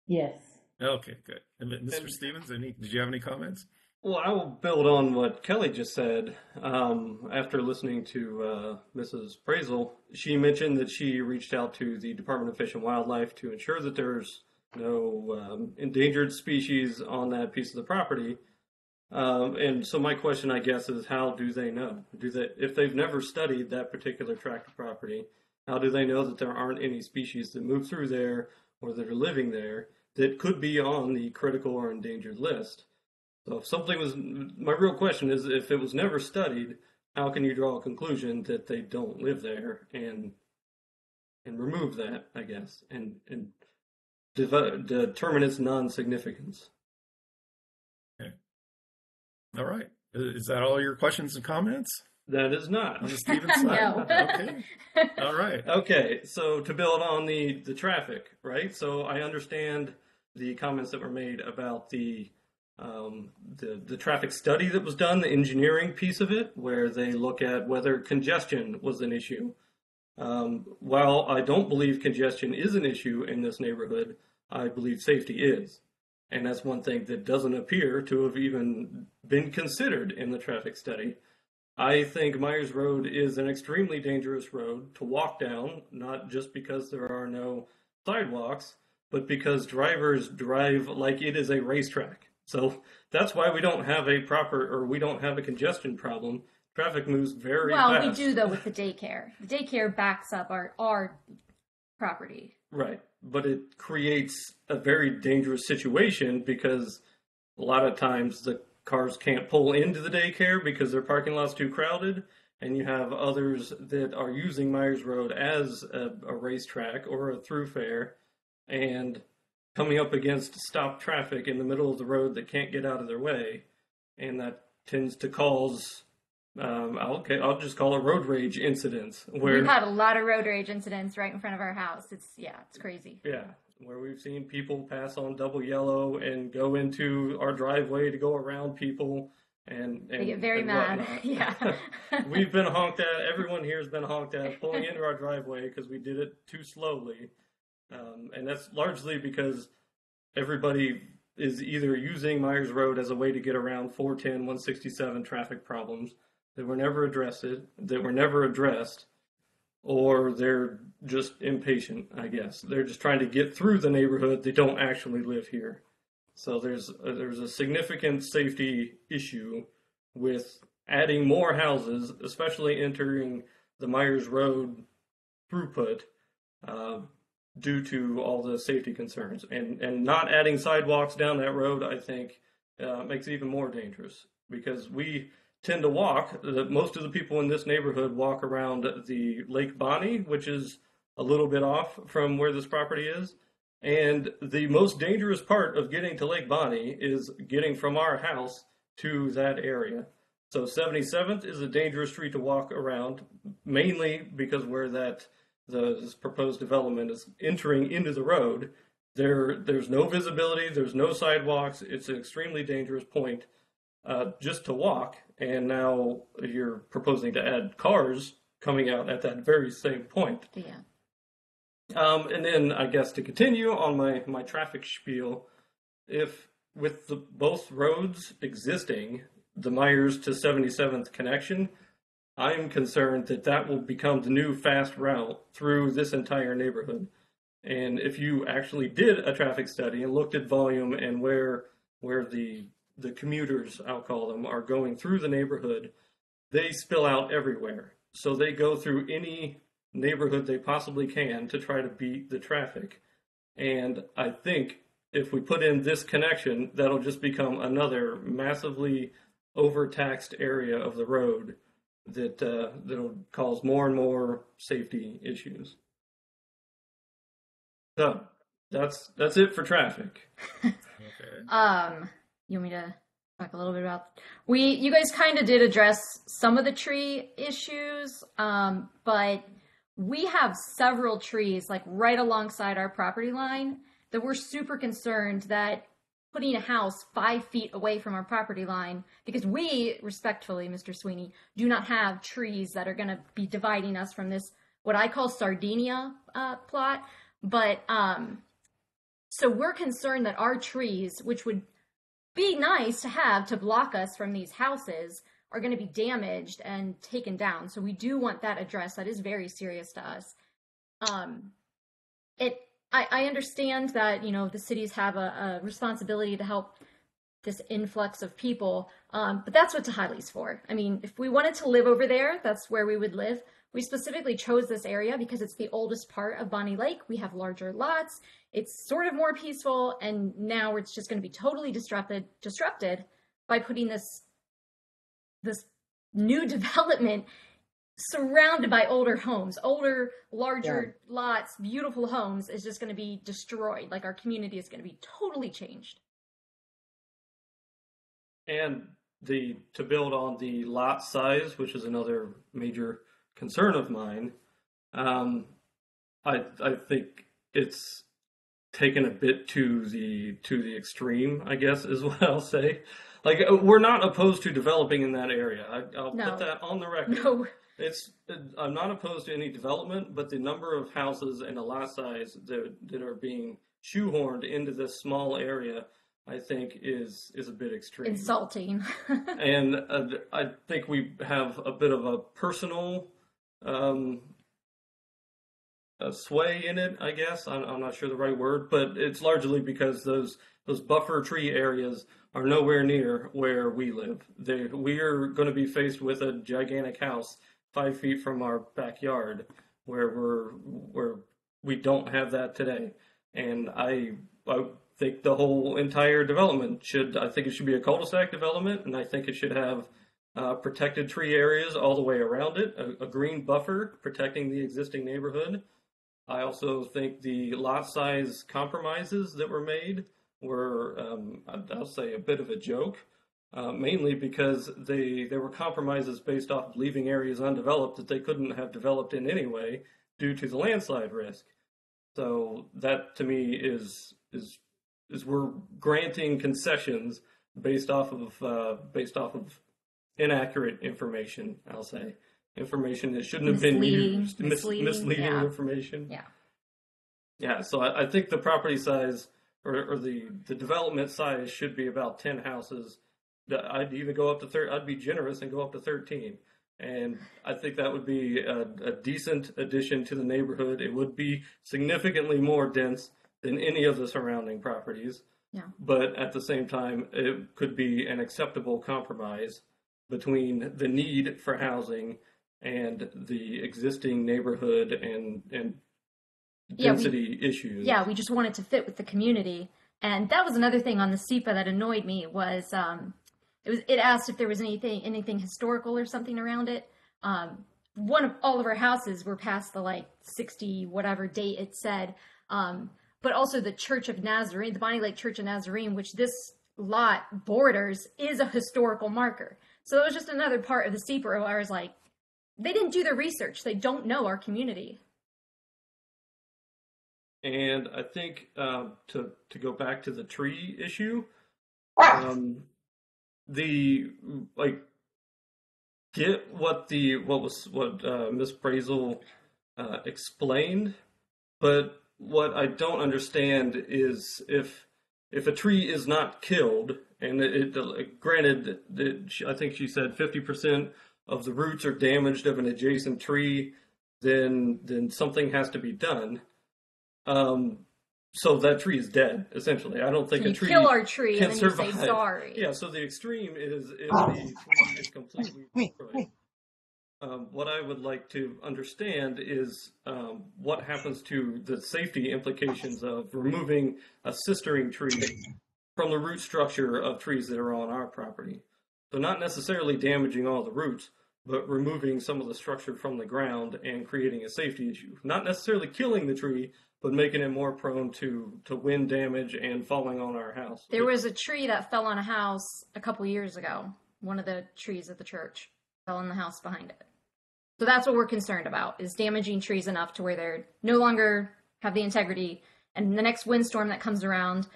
Yes. Okay, good. And Mr. And- Stevens, did you have any comments? Well, I will build on what Kelly just said. After listening to Mrs. Brazel, she mentioned that she reached out to the Department of Fish and Wildlife to ensure that there's no endangered species on that piece of the property. And so my question, I guess, is how do they know? If they've never studied that particular tract of property, how do they know that there aren't any species that move through there or that are living there that could be on the critical or endangered list? So if something was, my real question is, if it was never studied, how can you draw a conclusion that they don't live there and remove that, I guess, and determine its non-significance? Okay. All right. Is that all your questions and comments That is not. on the Stevens side? No. Okay. All right. Okay, so to build on the traffic, right? So I understand the comments that were made about the traffic study that was done, the engineering piece of it, where they look at whether congestion was an issue. While I don't believe congestion is an issue in this neighborhood, I believe safety is. And that's one thing that doesn't appear to have even been considered in the traffic study. I think Myers Road is an extremely dangerous road to walk down, not just because there are no sidewalks, but because drivers drive like it is a racetrack. So that's why we don't have a congestion problem. Traffic moves very fast. We do though with the daycare. The daycare backs up our property. Right, but it creates a very dangerous situation because a lot of times the cars can't pull into the daycare because their parking lot's too crowded, and you have others that are using Myers Road as a racetrack or a thoroughfare and coming up against stopped traffic in the middle of the road that can't get out of their way, and that tends to cause I'll just call it road rage incidents. We've had a lot of road rage incidents right in front of our house. It's crazy. Yeah, where we've seen people pass on double yellow and go into our driveway to go around people, and they get very mad. Whatnot. Yeah. We've been honked at. Everyone here has been honked at pulling into our driveway because we did it too slowly, and that's largely because everybody is either using Myers Road as a way to get around 410, 167 traffic problems that were never addressed, or they're just impatient, I guess. They're just trying to get through the neighborhood. They don't actually live here. So there's a significant safety issue with adding more houses, especially entering the Myers Road throughput, due to all the safety concerns. And not adding sidewalks down that road, I think, makes it even more dangerous because we tend to walk. Most of the people in this neighborhood walk around the Lake Bonney, which is a little bit off from where this property is. And the most dangerous part of getting to Lake Bonney is getting from our house to that area. So 77th is a dangerous street to walk around, mainly because where this proposed development is entering into the road, there's no visibility, there's no sidewalks. It's an extremely dangerous point just to walk. And now you're proposing to add cars coming out at that very same point. Yeah. And then I guess to continue on my traffic spiel, if with both roads existing, the Myers to 77th connection, I'm concerned that will become the new fast route through this entire neighborhood. And if you actually did a traffic study and looked at volume and where the commuters, I'll call them, are going through the neighborhood, they spill out everywhere. So they go through any neighborhood they possibly can to try to beat the traffic. And I think if we put in this connection, that'll just become another massively overtaxed area of the road that'll cause more and more safety issues. So that's it for traffic. Okay. You want me to talk a little bit about you guys kind of did address some of the tree issues, but we have several trees like right alongside our property line that we're super concerned that putting a house 5 feet away from our property line, because we, respectfully, Mr. Sweeney, do not have trees that are going to be dividing us from this, what I call Sardinia plot. But so we're concerned that our trees, which would be nice to have to block us from these houses, are going to be damaged and taken down. So we do want that addressed. That is very serious to us. I understand that, you know, the cities have a responsibility to help this influx of people, but that's what Tahali's for. I mean, if we wanted to live over there, that's where we would live. We specifically chose this area because it's the oldest part of Bonney Lake. We have larger lots. It's sort of more peaceful, and now it's just going to be totally disrupted by putting this new development surrounded by older homes, older, larger lots, beautiful homes is just going to be destroyed. Like, our community is going to be totally changed. And to build on the lot size, which is another major concern of mine, I think it's taken a bit to the extreme, I guess is what I'll say. Like, we're not opposed to developing in that area. I'll put that on the record. No. I'm not opposed to any development, but the number of houses and the lot size that are being shoehorned into this small area, I think is a bit extreme. Insulting. And I think we have a bit of a personal sway in it, I guess. I'm not sure the right word, but it's largely because those buffer tree areas are nowhere near where we live. We are going to be faced with a gigantic house 5 feet from our backyard, where we don't have that today. And I think the whole entire development should be a cul-de-sac development, and I think it should have protected tree areas all the way around it, a green buffer protecting the existing neighborhood. I also think the lot size compromises that were made were, I'll say, a bit of a joke, mainly because they were compromises based off of leaving areas undeveloped that they couldn't have developed in anyway due to the landslide risk. So that, to me, is we're granting concessions based off of inaccurate information. I'll say information that shouldn't have been used, misleading information. Yeah. So I think the property size or the development size should be about 10 houses. I'd even go up to 30. I'd be generous and go up to 13. And I think that would be a decent addition to the neighborhood. It would be significantly more dense than any of the surrounding properties. Yeah. But at the same time, it could be an acceptable compromise between the need for housing and the existing neighborhood and density issues. Yeah, we just wanted to fit with the community. And that was another thing on the SEPA that annoyed me was it asked if there was anything historical or something around it. One of all of our houses were past the 60 whatever date it said. But also the Church of Nazarene, the Bonney Lake Church of Nazarene, which this lot borders, is a historical marker. So it was just another part of the SEPA where I was like, they didn't do their research. They don't know our community. And I think to go back to the tree issue, get what Miss Brazel explained, but what I don't understand is if a tree is not killed, and granted, I think she said 50% of the roots are damaged of an adjacent tree, then something has to be done. So that tree is dead, essentially. I don't think a tree kill our tree can and then survive. You say sorry. Yeah, so the extreme is if the tree is completely destroyed. What I would like to understand is what happens to the safety implications of removing a sistering tree from the root structure of trees that are on our property. So not necessarily damaging all the roots, but removing some of the structure from the ground and creating a safety issue. Not necessarily killing the tree, but making it more prone to wind damage and falling on our house. There was a tree that fell on a house a couple years ago. One of the trees at the church fell on the house behind it. So that's what we're concerned about, is damaging trees enough to where they're no longer have the integrity. And the next windstorm that comes around,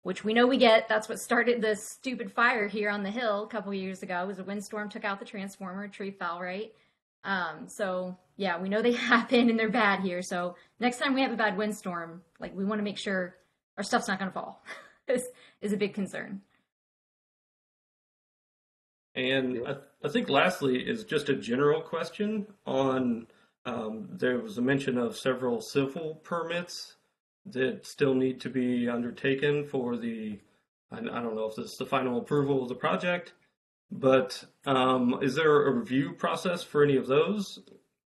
which we know we get. That's what started the stupid fire here on the hill a couple years ago. It was a windstorm, took out the transformer, a tree fell, right? So yeah, we know they happen and they're bad here. So next time we have a bad windstorm, like we want to make sure our stuff's not going to fall. This is a big concern. And I think lastly is just a general question on there was a mention of several civil permits that still need to be undertaken for I don't know if this is the final approval of the project, but is there a review process for any of those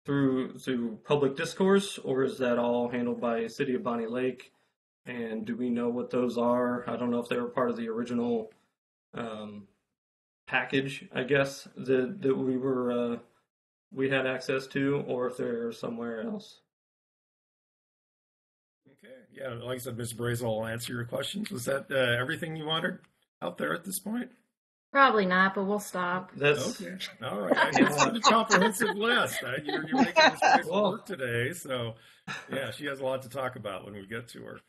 through public discourse, or is that all handled by City of Bonney Lake? And do we know what those are? I don't know if they were part of the original package, I guess, that we had access to, or if they're somewhere else. Okay. Yeah, like I said, Ms. Brazel will answer your questions. Was that everything you wanted out there at this point? Probably not, but we'll stop. That's Okay. All right. I didn't see the comprehensive list. You're making Ms. Brazel work today, so yeah, she has a lot to talk about when we get to her.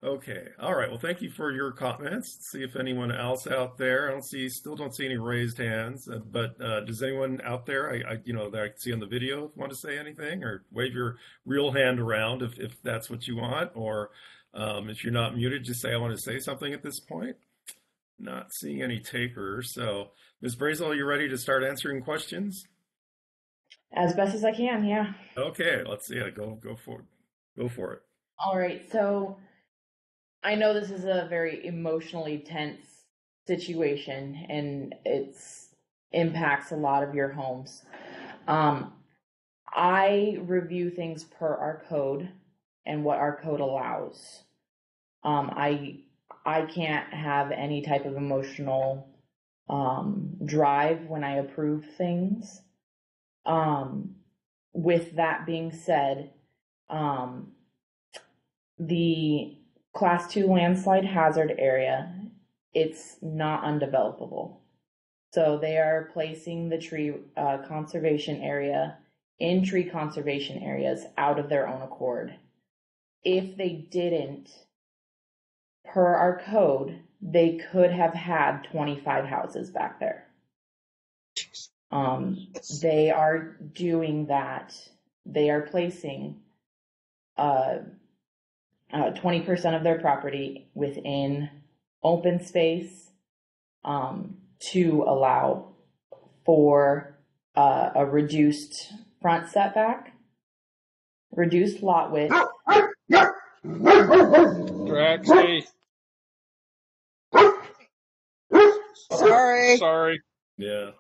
Okay. All right. Well, thank you for your comments. Let's see if anyone else out there. Still don't see any raised hands. But does anyone out there, that I can see on the video, want to say anything or wave your real hand around if that's what you want, or if you're not muted, just say I want to say something at this point. Not seeing any takers. So, Ms. Brazel, are you ready to start answering questions? As best as I can, yeah. Okay. Let's see. Go for it. Go for it. All right. So I know this is a very emotionally tense situation and it's impacts a lot of your homes. I review things per our code and what our code allows. I can't have any type of emotional drive when I approve things. With that being said, the Class 2 landslide hazard area, it's not undevelopable. So they are placing the tree conservation area in tree conservation areas out of their own accord. If they didn't, per our code, they could have had 25 houses back there. They are doing that. They are placing 20% of their property within open space to allow for a reduced front setback, reduced lot width. Draxy. Sorry. Yeah.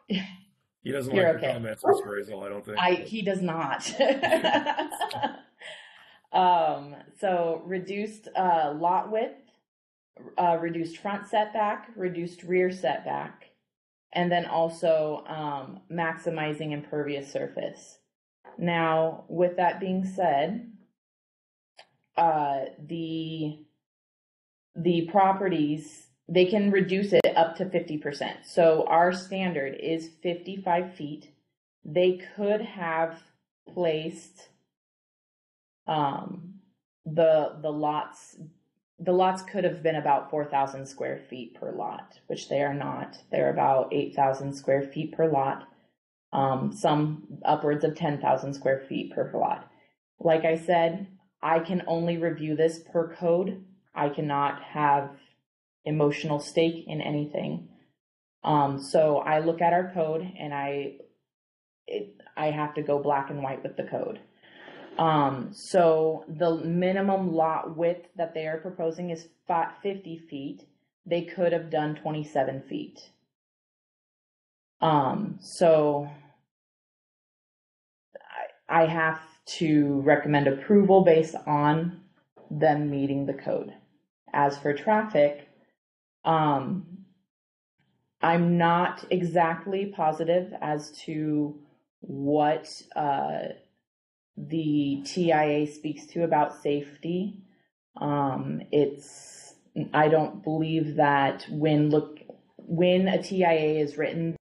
He doesn't You're like your okay. comments, Ms. Brazel, I don't think. He does not. So reduced lot width, reduced front setback, reduced rear setback, and then also maximizing impervious surface. Now, with that being said, the properties, they can reduce it up to 50%. So our standard is 55 feet. They could have placed the lots could have been about 4,000 square feet per lot, which they are not. They're about 8,000 square feet per lot. Some upwards of 10,000 square feet per lot. Like I said, I can only review this per code. I cannot have emotional stake in anything. So I look at our code and I have to go black and white with the code. So the minimum lot width that they are proposing is 50 feet. They could have done 27 feet. So I have to recommend approval based on them meeting the code. As for traffic, I'm not exactly positive as to what the TIA speaks to about safety. I don't believe that when a TIA is written,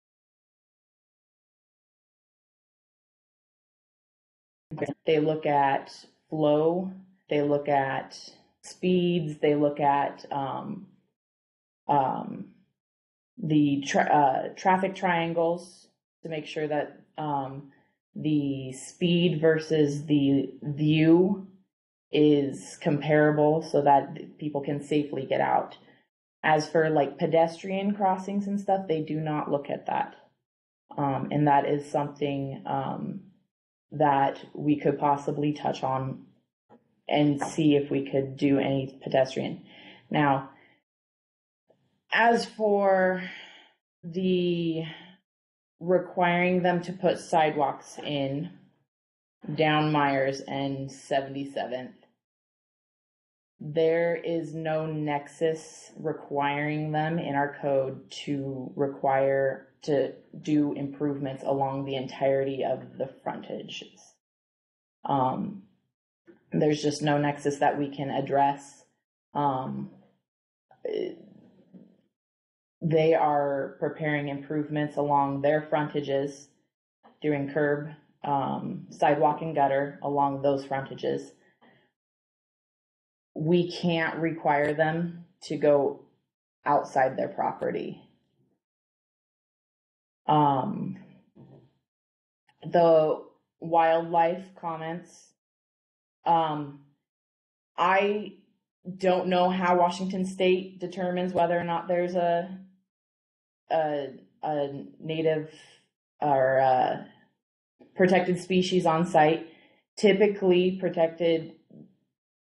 they look at flow, they look at speeds, they look at the traffic triangles to make sure that the speed versus the view is comparable so that people can safely get out. As for like pedestrian crossings and stuff, they do not look at that. And that is something that we could possibly touch on and see if we could do any pedestrian. Now, as for the requiring them to put sidewalks in down Myers and 77th, there is no nexus requiring them in our code to require to do improvements along the entirety of the frontages. There's just no nexus that we can address. They are preparing improvements along their frontages, doing curb, sidewalk and gutter along those frontages. We can't require them to go outside their property. The wildlife comments, I don't know how Washington State determines whether or not there's a native or protected species on site. Typically, protected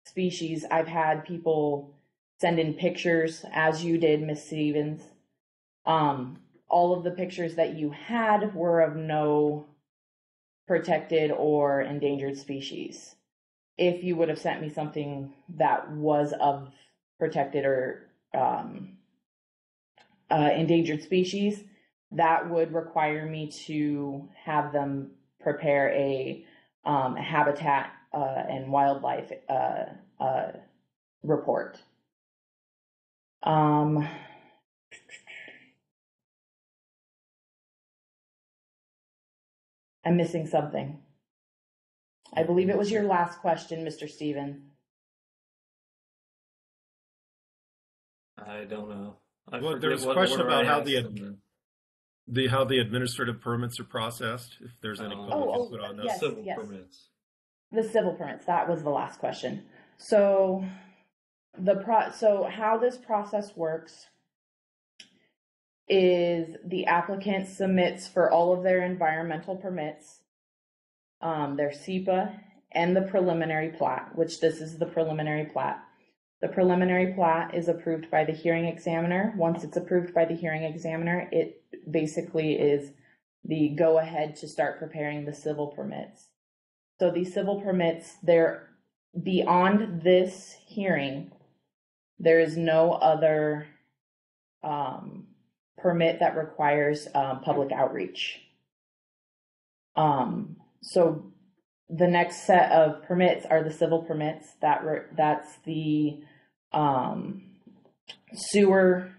species, I've had people send in pictures, as you did, Miss Stevens. All of the pictures that you had were of no protected or endangered species. If you would have sent me something that was of protected or endangered species, that would require me to have them prepare a habitat and wildlife report. I'm missing something. I believe it was your last question, Mr. Steven. I don't know. Well, there was a question about how the administrative permits are processed. If there's any public input on those. Yes, Civil yes. permits. The civil permits, that was the last question. So so how this process works is the applicant submits for all of their environmental permits, their SEPA and the preliminary plat, which this is the preliminary plat. The preliminary plat is approved by the hearing examiner. Once it's approved by the hearing examiner, it basically is the go-ahead to start preparing the civil permits. So these civil permits, they're beyond this hearing. There is no other permit that requires public outreach. So the next set of permits are the civil permits. That's the sewer,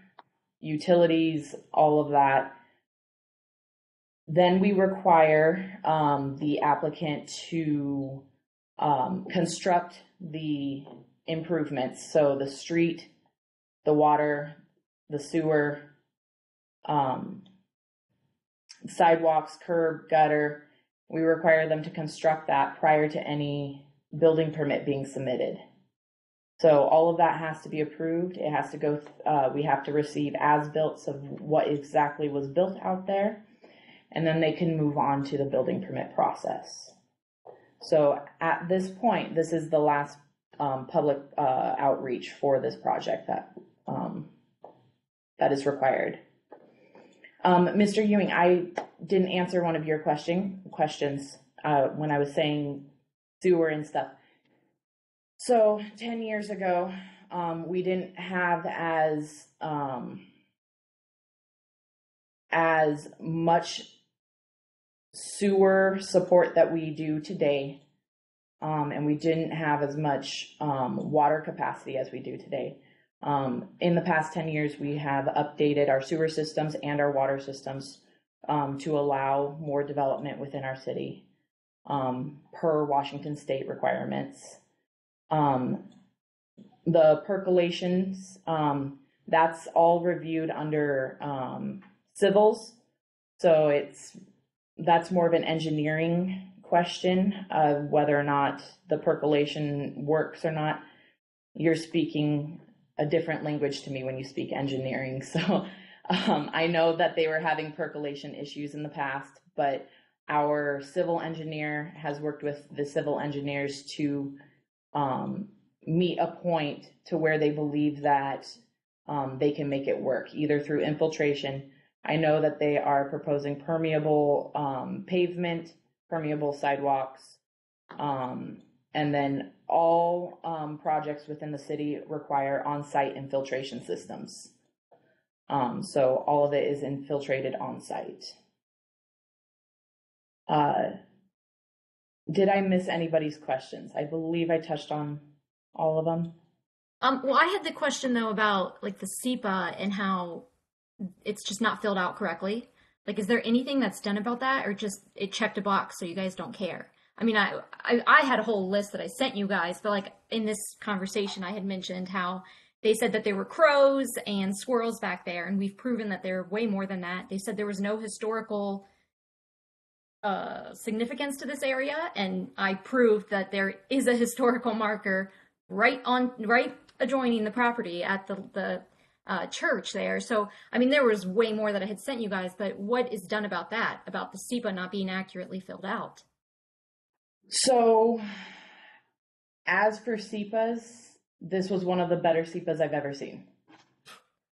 utilities, all of that. Then we require the applicant to construct the improvements. So the street, the water, the sewer, sidewalks, curb, gutter. We require them to construct that prior to any building permit being submitted. So all of that has to be approved. It has to go, we have to receive as-built of what exactly was built out there. And then they can move on to the building permit process. So at this point, this is the last public outreach for this project that is required. Mr. Ewing, I didn't answer one of your questions when I was saying sewer and stuff. So 10 years ago, we didn't have as much sewer support that we do today, and we didn't have as much water capacity as we do today. In the past 10 years, we have updated our sewer systems and our water systems to allow more development within our city per Washington State requirements. The percolations, That's all reviewed under civils. So that's more of an engineering question of whether or not the percolation works or not. You're speaking a different language to me when you speak engineering. So I know that they were having percolation issues in the past, but our civil engineer has worked with the civil engineers to meet a point to where they believe that they can make it work, either through infiltration. I know that they are proposing permeable pavement, permeable sidewalks, and then all projects within the city require on-site infiltration systems. So all of it is infiltrated on-site. Did I miss anybody's questions? I believe I touched on all of them. Well, I had the question though about like the SEPA and how it's just not filled out correctly. Like, is there anything that's done about that, or just it checked a box so you guys don't care? I mean, I had a whole list that I sent you guys, but like in this conversation, I had mentioned how they said that there were crows and squirrels back there, and we've proven that there are way more than that. They said there was no historical significance to this area, and I proved that there is a historical marker right adjoining the property at the church there. So, I mean, there was way more that I had sent you guys, but what is done about that, about the SEPA not being accurately filled out? So, as for SEPAs, this was one of the better SEPAs I've ever seen.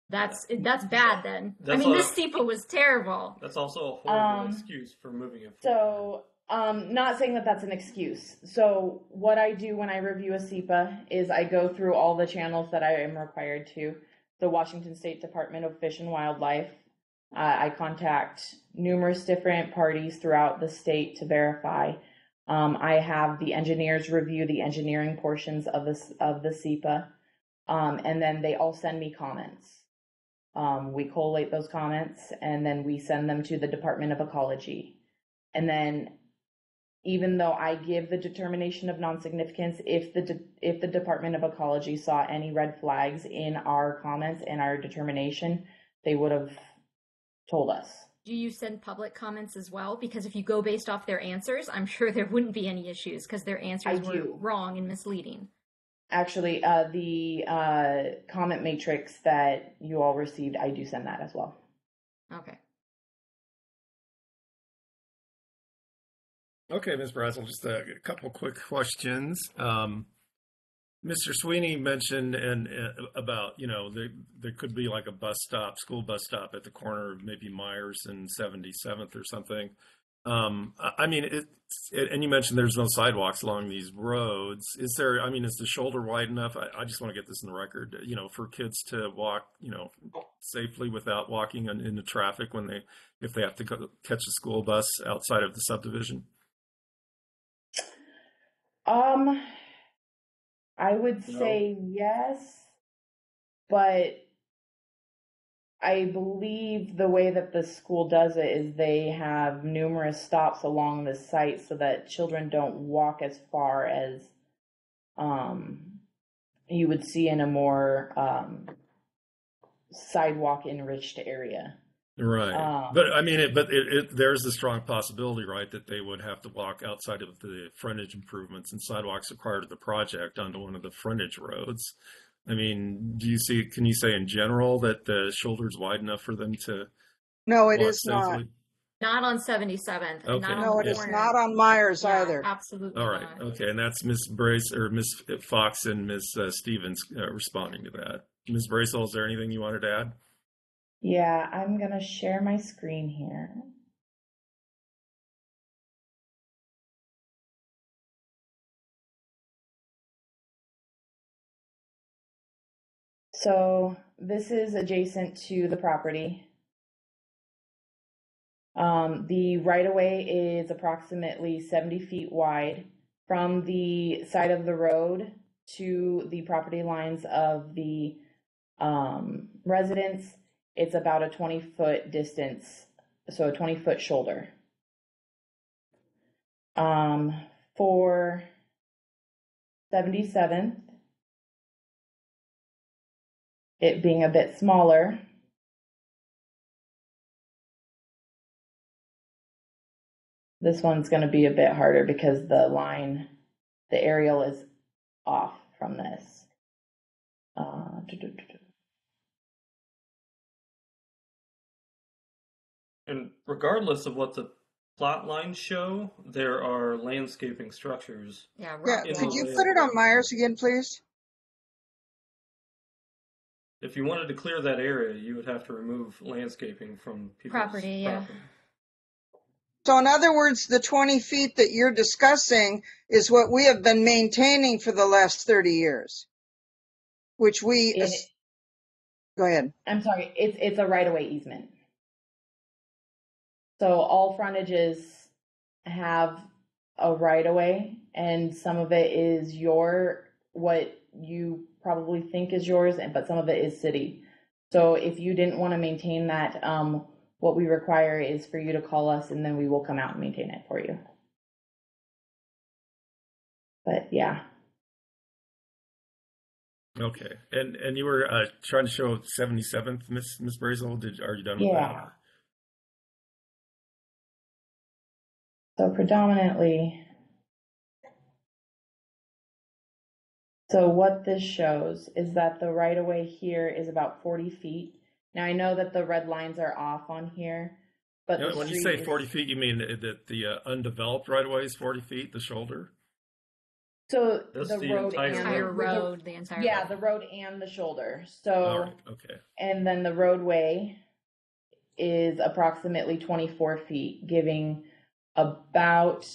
That's bad then. This SEPA was terrible. That's also a horrible excuse for moving it forward. So, not saying that that's an excuse. So, what I do when I review a SEPA is I go through all the channels that I am required to. The Washington State Department of Fish and Wildlife. I contact numerous different parties throughout the state to verify. I have the engineers review the engineering portions of the SEPA, and then they all send me comments. We collate those comments, and then we send them to the Department of Ecology. And then, even though I give the determination of non-significance, if the Department of Ecology saw any red flags in our comments and our determination, they would have told us. Do you send public comments as well? Because if you go based off their answers, I'm sure there wouldn't be any issues because their answers were wrong and misleading. Actually, the comment matrix that you all received, I do send that as well. Okay. Okay, Ms. Brazel, just a couple quick questions. Mr. Sweeney mentioned about, there could be like a school bus stop at the corner of maybe Myers and 77th or something. And you mentioned there's no sidewalks along these roads. Is the shoulder wide enough? I just want to get this in the record, for kids to walk, safely without walking into traffic if they have to go catch a school bus outside of the subdivision? I would say yes, but I believe the way that the school does it is they have numerous stops along the site so that children don't walk as far as you would see in a more sidewalk enriched area. Right. There's a strong possibility, right, that they would have to walk outside of the frontage improvements and sidewalks required of the project onto one of the frontage roads. I mean, can you say in general that the shoulder's wide enough for them to No, it is safely? Not on 77th. Okay. Not No, on it is corner. not on Myers either. Absolutely. All right. Not. Okay. And that's Ms. Ms. Fox and Ms. Stevens responding to that. Ms. Bracel, is there anything you wanted to add? Yeah, I'm going to share my screen here. So this is adjacent to the property. The right-of-way is approximately 70 feet wide from the side of the road to the property lines of the residents. It's about a 20-foot distance, so a 20-foot shoulder. For 77th, it being a bit smaller. This one's going to be a bit harder because the aerial is off from this. And regardless of what the plot lines show, there are landscaping structures. Yeah, Yeah, rock In could the you way put of it on the- Myers again, please? If you wanted to clear that area, you would have to remove landscaping from people's Property, yeah. property. So in other words, the 20 feet that you're discussing is what we have been maintaining for the last 30 years, which we, go ahead. I'm sorry, it's a right-of-way easement. So all frontages have a right-of-way, and some of it is what you probably think is yours, but some of it is city. So if you didn't want to maintain that, what we require is for you to call us, and then we will come out and maintain it for you. But yeah. Okay, and you were trying to show 77th, Miss Brazel. Are you done with Yeah. that? So predominantly, so what this shows is that the right-of-way here is about 40 feet. Now I know that the red lines are off on here, but Now, the when you street say is, 40 feet, you mean that the undeveloped right of way is 40 feet, the shoulder? so That's the the road entire and entire road. road, the entire yeah, road. the road and the shoulder. All So right, okay. and then the roadway is approximately 24 feet, giving about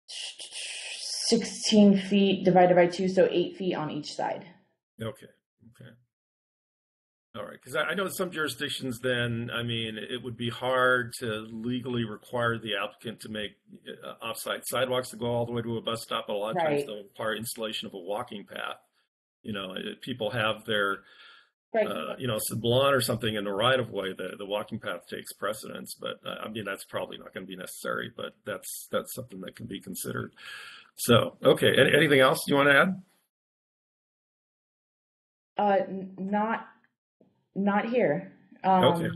16 feet divided by 2, so 8 feet on each side. Okay. All right, because I know some jurisdictions then, I mean, it would be hard to legally require the applicant to make off-site sidewalks to go all the way to a bus stop, but a lot of times Right. they'll require installation of a walking path. You know, people have their, Right. Sablon or something in the right of way, the walking path takes precedence, but I mean, that's probably not going to be necessary, but that's something that can be considered. So, okay, anything else you want to add? Not here. Okay.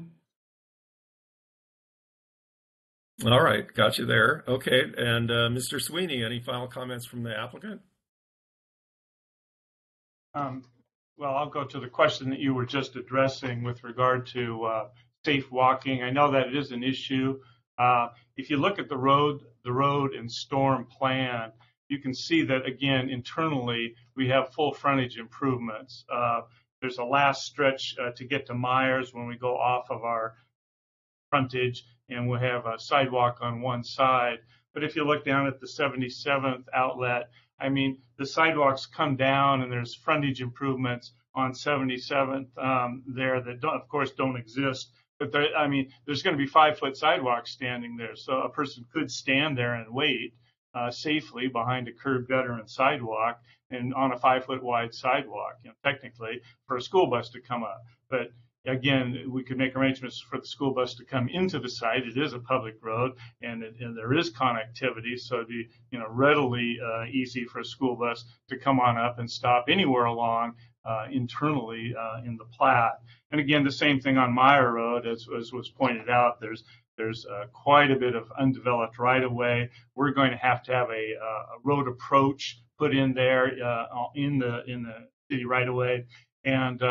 All right, got you there. Okay, and Mr. Sweeney, any final comments from the applicant? Well, I'll go to the question that you were just addressing with regard to safe walking. I know that it is an issue. If you look at the road and storm plan, you can see that again internally we have full frontage improvements. There's a last stretch to get to Myers when we go off of our frontage, and we'll have a sidewalk on one side. But if you look down at the 77th outlet, I mean, the sidewalks come down and there's frontage improvements on 77th there that of course don't exist. But there's going to be 5-foot sidewalks standing there. So a person could stand there and wait safely behind a curb gutter and sidewalk and on a 5-foot wide sidewalk, technically for a school bus to come up. But again, we could make arrangements for the school bus to come into the site. It is a public road, and there is connectivity, so it'd be readily easy for a school bus to come on up and stop anywhere along internally in the plat. And again, the same thing on Meyer Road, as was pointed out. There's quite a bit of undeveloped right of way. We're going to have a road approach put in there in the city right of way. And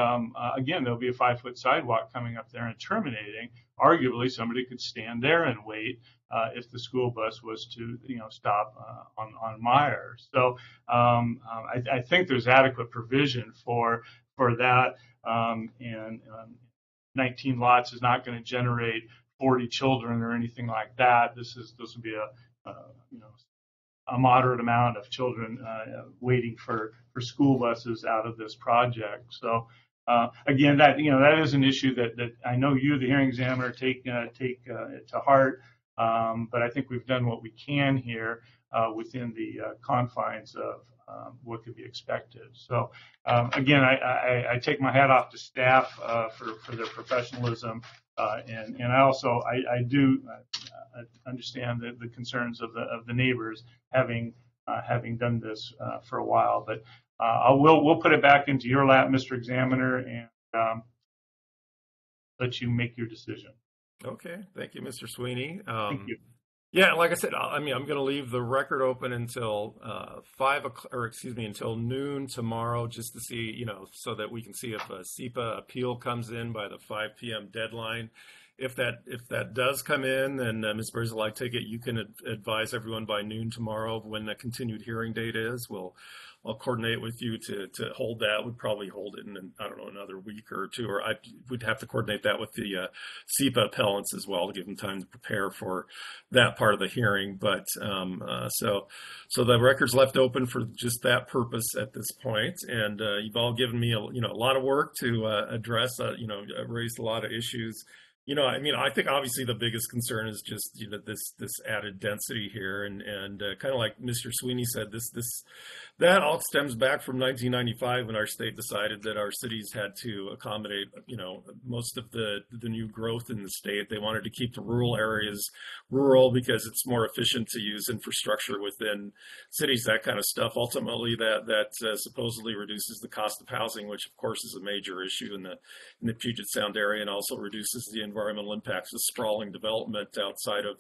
again, there'll be a 5-foot sidewalk coming up there and terminating. Arguably, somebody could stand there and wait if the school bus was to, stop on Myers. So I think there's adequate provision for that. And 19 lots is not going to generate 40 children or anything like that. This will be a moderate amount of children waiting for school buses out of this project. So again, that is an issue that I know you, the hearing examiner, take to heart. But I think we've done what we can here within the confines of what could be expected. So again, I take my hat off to staff for their professionalism. And I also I do understand the concerns of the neighbors having done this for a while. But we'll put it back into your lap, Mr. Examiner, and let you make your decision. Okay, thank you, Mr. Sweeney. Thank you. Yeah, like I said, I mean, I'm going to leave the record open until 5 o'clock, or excuse me, until noon tomorrow, just to see, so that we can see if a SEPA appeal comes in by the 5 p.m. deadline. If that does come in, then Ms. Brazel, I take it you can advise everyone by noon tomorrow of when the continued hearing date is. I'll coordinate with you to hold that. We'd probably hold it in, I don't know, another week or two, or we'd have to coordinate that with the SEPA appellants as well to give them time to prepare for that part of the hearing. But so the record's left open for just that purpose at this point. And you've all given me a lot of work to address, raised a lot of issues. I mean, I think obviously the biggest concern is just this added density here, and kind of like Mr. Sweeney said, that all stems back from 1995 when our state decided that our cities had to accommodate most of the new growth in the state. They wanted to keep the rural areas rural because it's more efficient to use infrastructure within cities, that kind of stuff. Ultimately, that supposedly reduces the cost of housing, which of course is a major issue in the Puget Sound area, and also reduces the environmental impacts of sprawling development outside of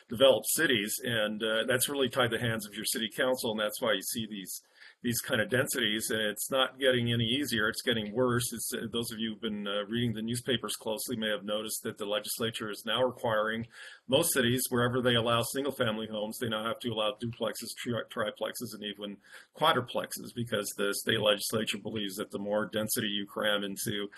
developed cities. And that's really tied the hands of your city council, and that's why you see these kind of densities, and it's not getting any easier, it's getting worse. Those of you who've been reading the newspapers closely may have noticed that the legislature is now requiring most cities, wherever they allow single family homes, they now have to allow duplexes, triplexes, and even quadruplexes, because the state legislature believes that the more density you cram into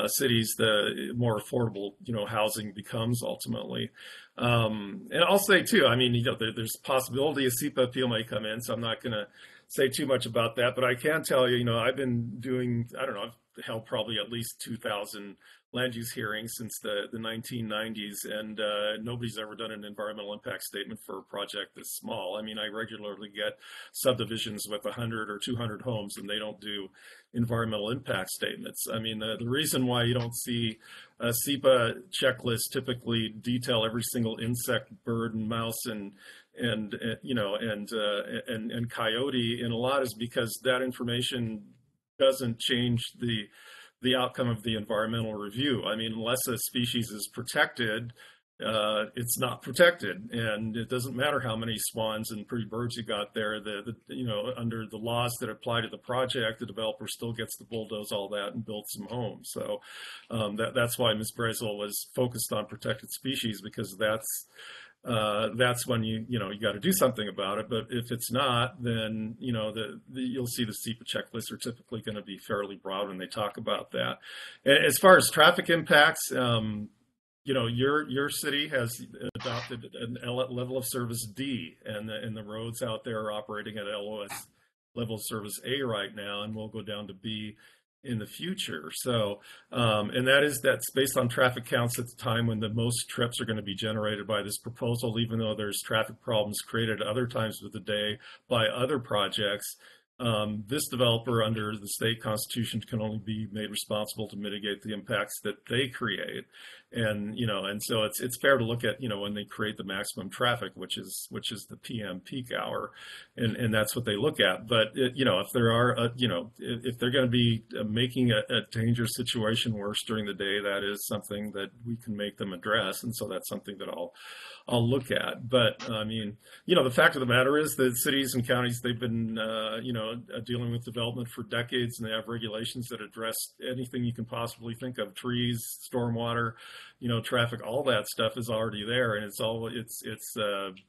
cities, the more affordable housing becomes ultimately. And I'll say too, I mean, there's a possibility a SEPA appeal may come in, so I'm not going to say too much about that, but I can tell you, I've been doing, I don't know, I've held probably at least 2,000 land use hearings since the 1990s, and nobody's ever done an environmental impact statement for a project this small. I mean, I regularly get subdivisions with 100 or 200 homes, and they don't do environmental impact statements. I mean, the reason why you don't see a SEPA checklist typically detail every single insect, bird, and mouse and coyote in a lot is because that information doesn't change the outcome of the environmental review. I mean, unless a species is protected, it's not protected, and it doesn't matter how many swans and pretty birds you got there. Under the laws that apply to the project, the developer still gets to bulldoze all that and build some homes. So that's why Ms. Brazel was focused on protected species, because that's when you got to do something about it. But if it's not, then you'll see the SEPA checklists are typically going to be fairly broad when they talk about that. As far as traffic impacts, your city has adopted a level of service D, and the roads out there are operating at LOS level of service A right now, and we'll go down to B in the future. So, and that's based on traffic counts at the time when the most trips are going to be generated by this proposal, even though there's traffic problems created at other times of the day by other projects. This developer under the state constitution can only be made responsible to mitigate the impacts that they create. And so it's fair to look at, when they create the maximum traffic, which is the PM peak hour, and that's what they look at. But if there are, if they're going to be making a dangerous situation worse during the day, that is something that we can make them address. And so that's something that I'll look at. But I mean, the fact of the matter is that cities and counties, they've been, dealing with development for decades, and they have regulations that address anything you can possibly think of: trees, stormwater, traffic, all that stuff is already there. And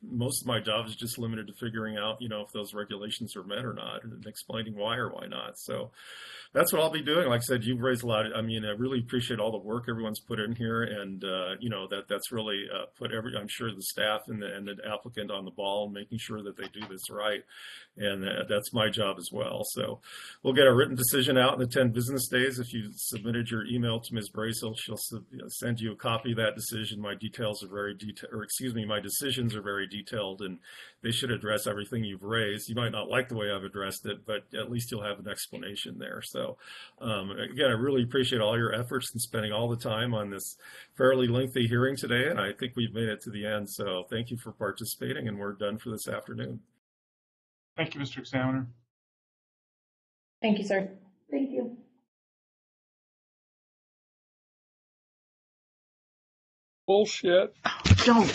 most of my job is just limited to figuring out, if those regulations are met or not, and explaining why or why not. So that's what I'll be doing. Like I said, you've raised a lot. I really appreciate all the work everyone's put in here, and that's really put I'm sure the staff and the applicant on the ball, making sure that they do this right, and that's my job as well. So we'll get a written decision out in the 10 business days. If you submitted your email to Ms. Brazel, she'll send you a copy of that decision. My decisions are very detailed, and they should address everything you've raised. You might not like the way I've addressed it, but at least you'll have an explanation there. So again, I really appreciate all your efforts in spending all the time on this fairly lengthy hearing today, and I think we've made it to the end. So thank you for participating, and we're done for this afternoon. Thank you, Mr. Examiner. Thank you, sir. Thank you. Bullshit. Don't.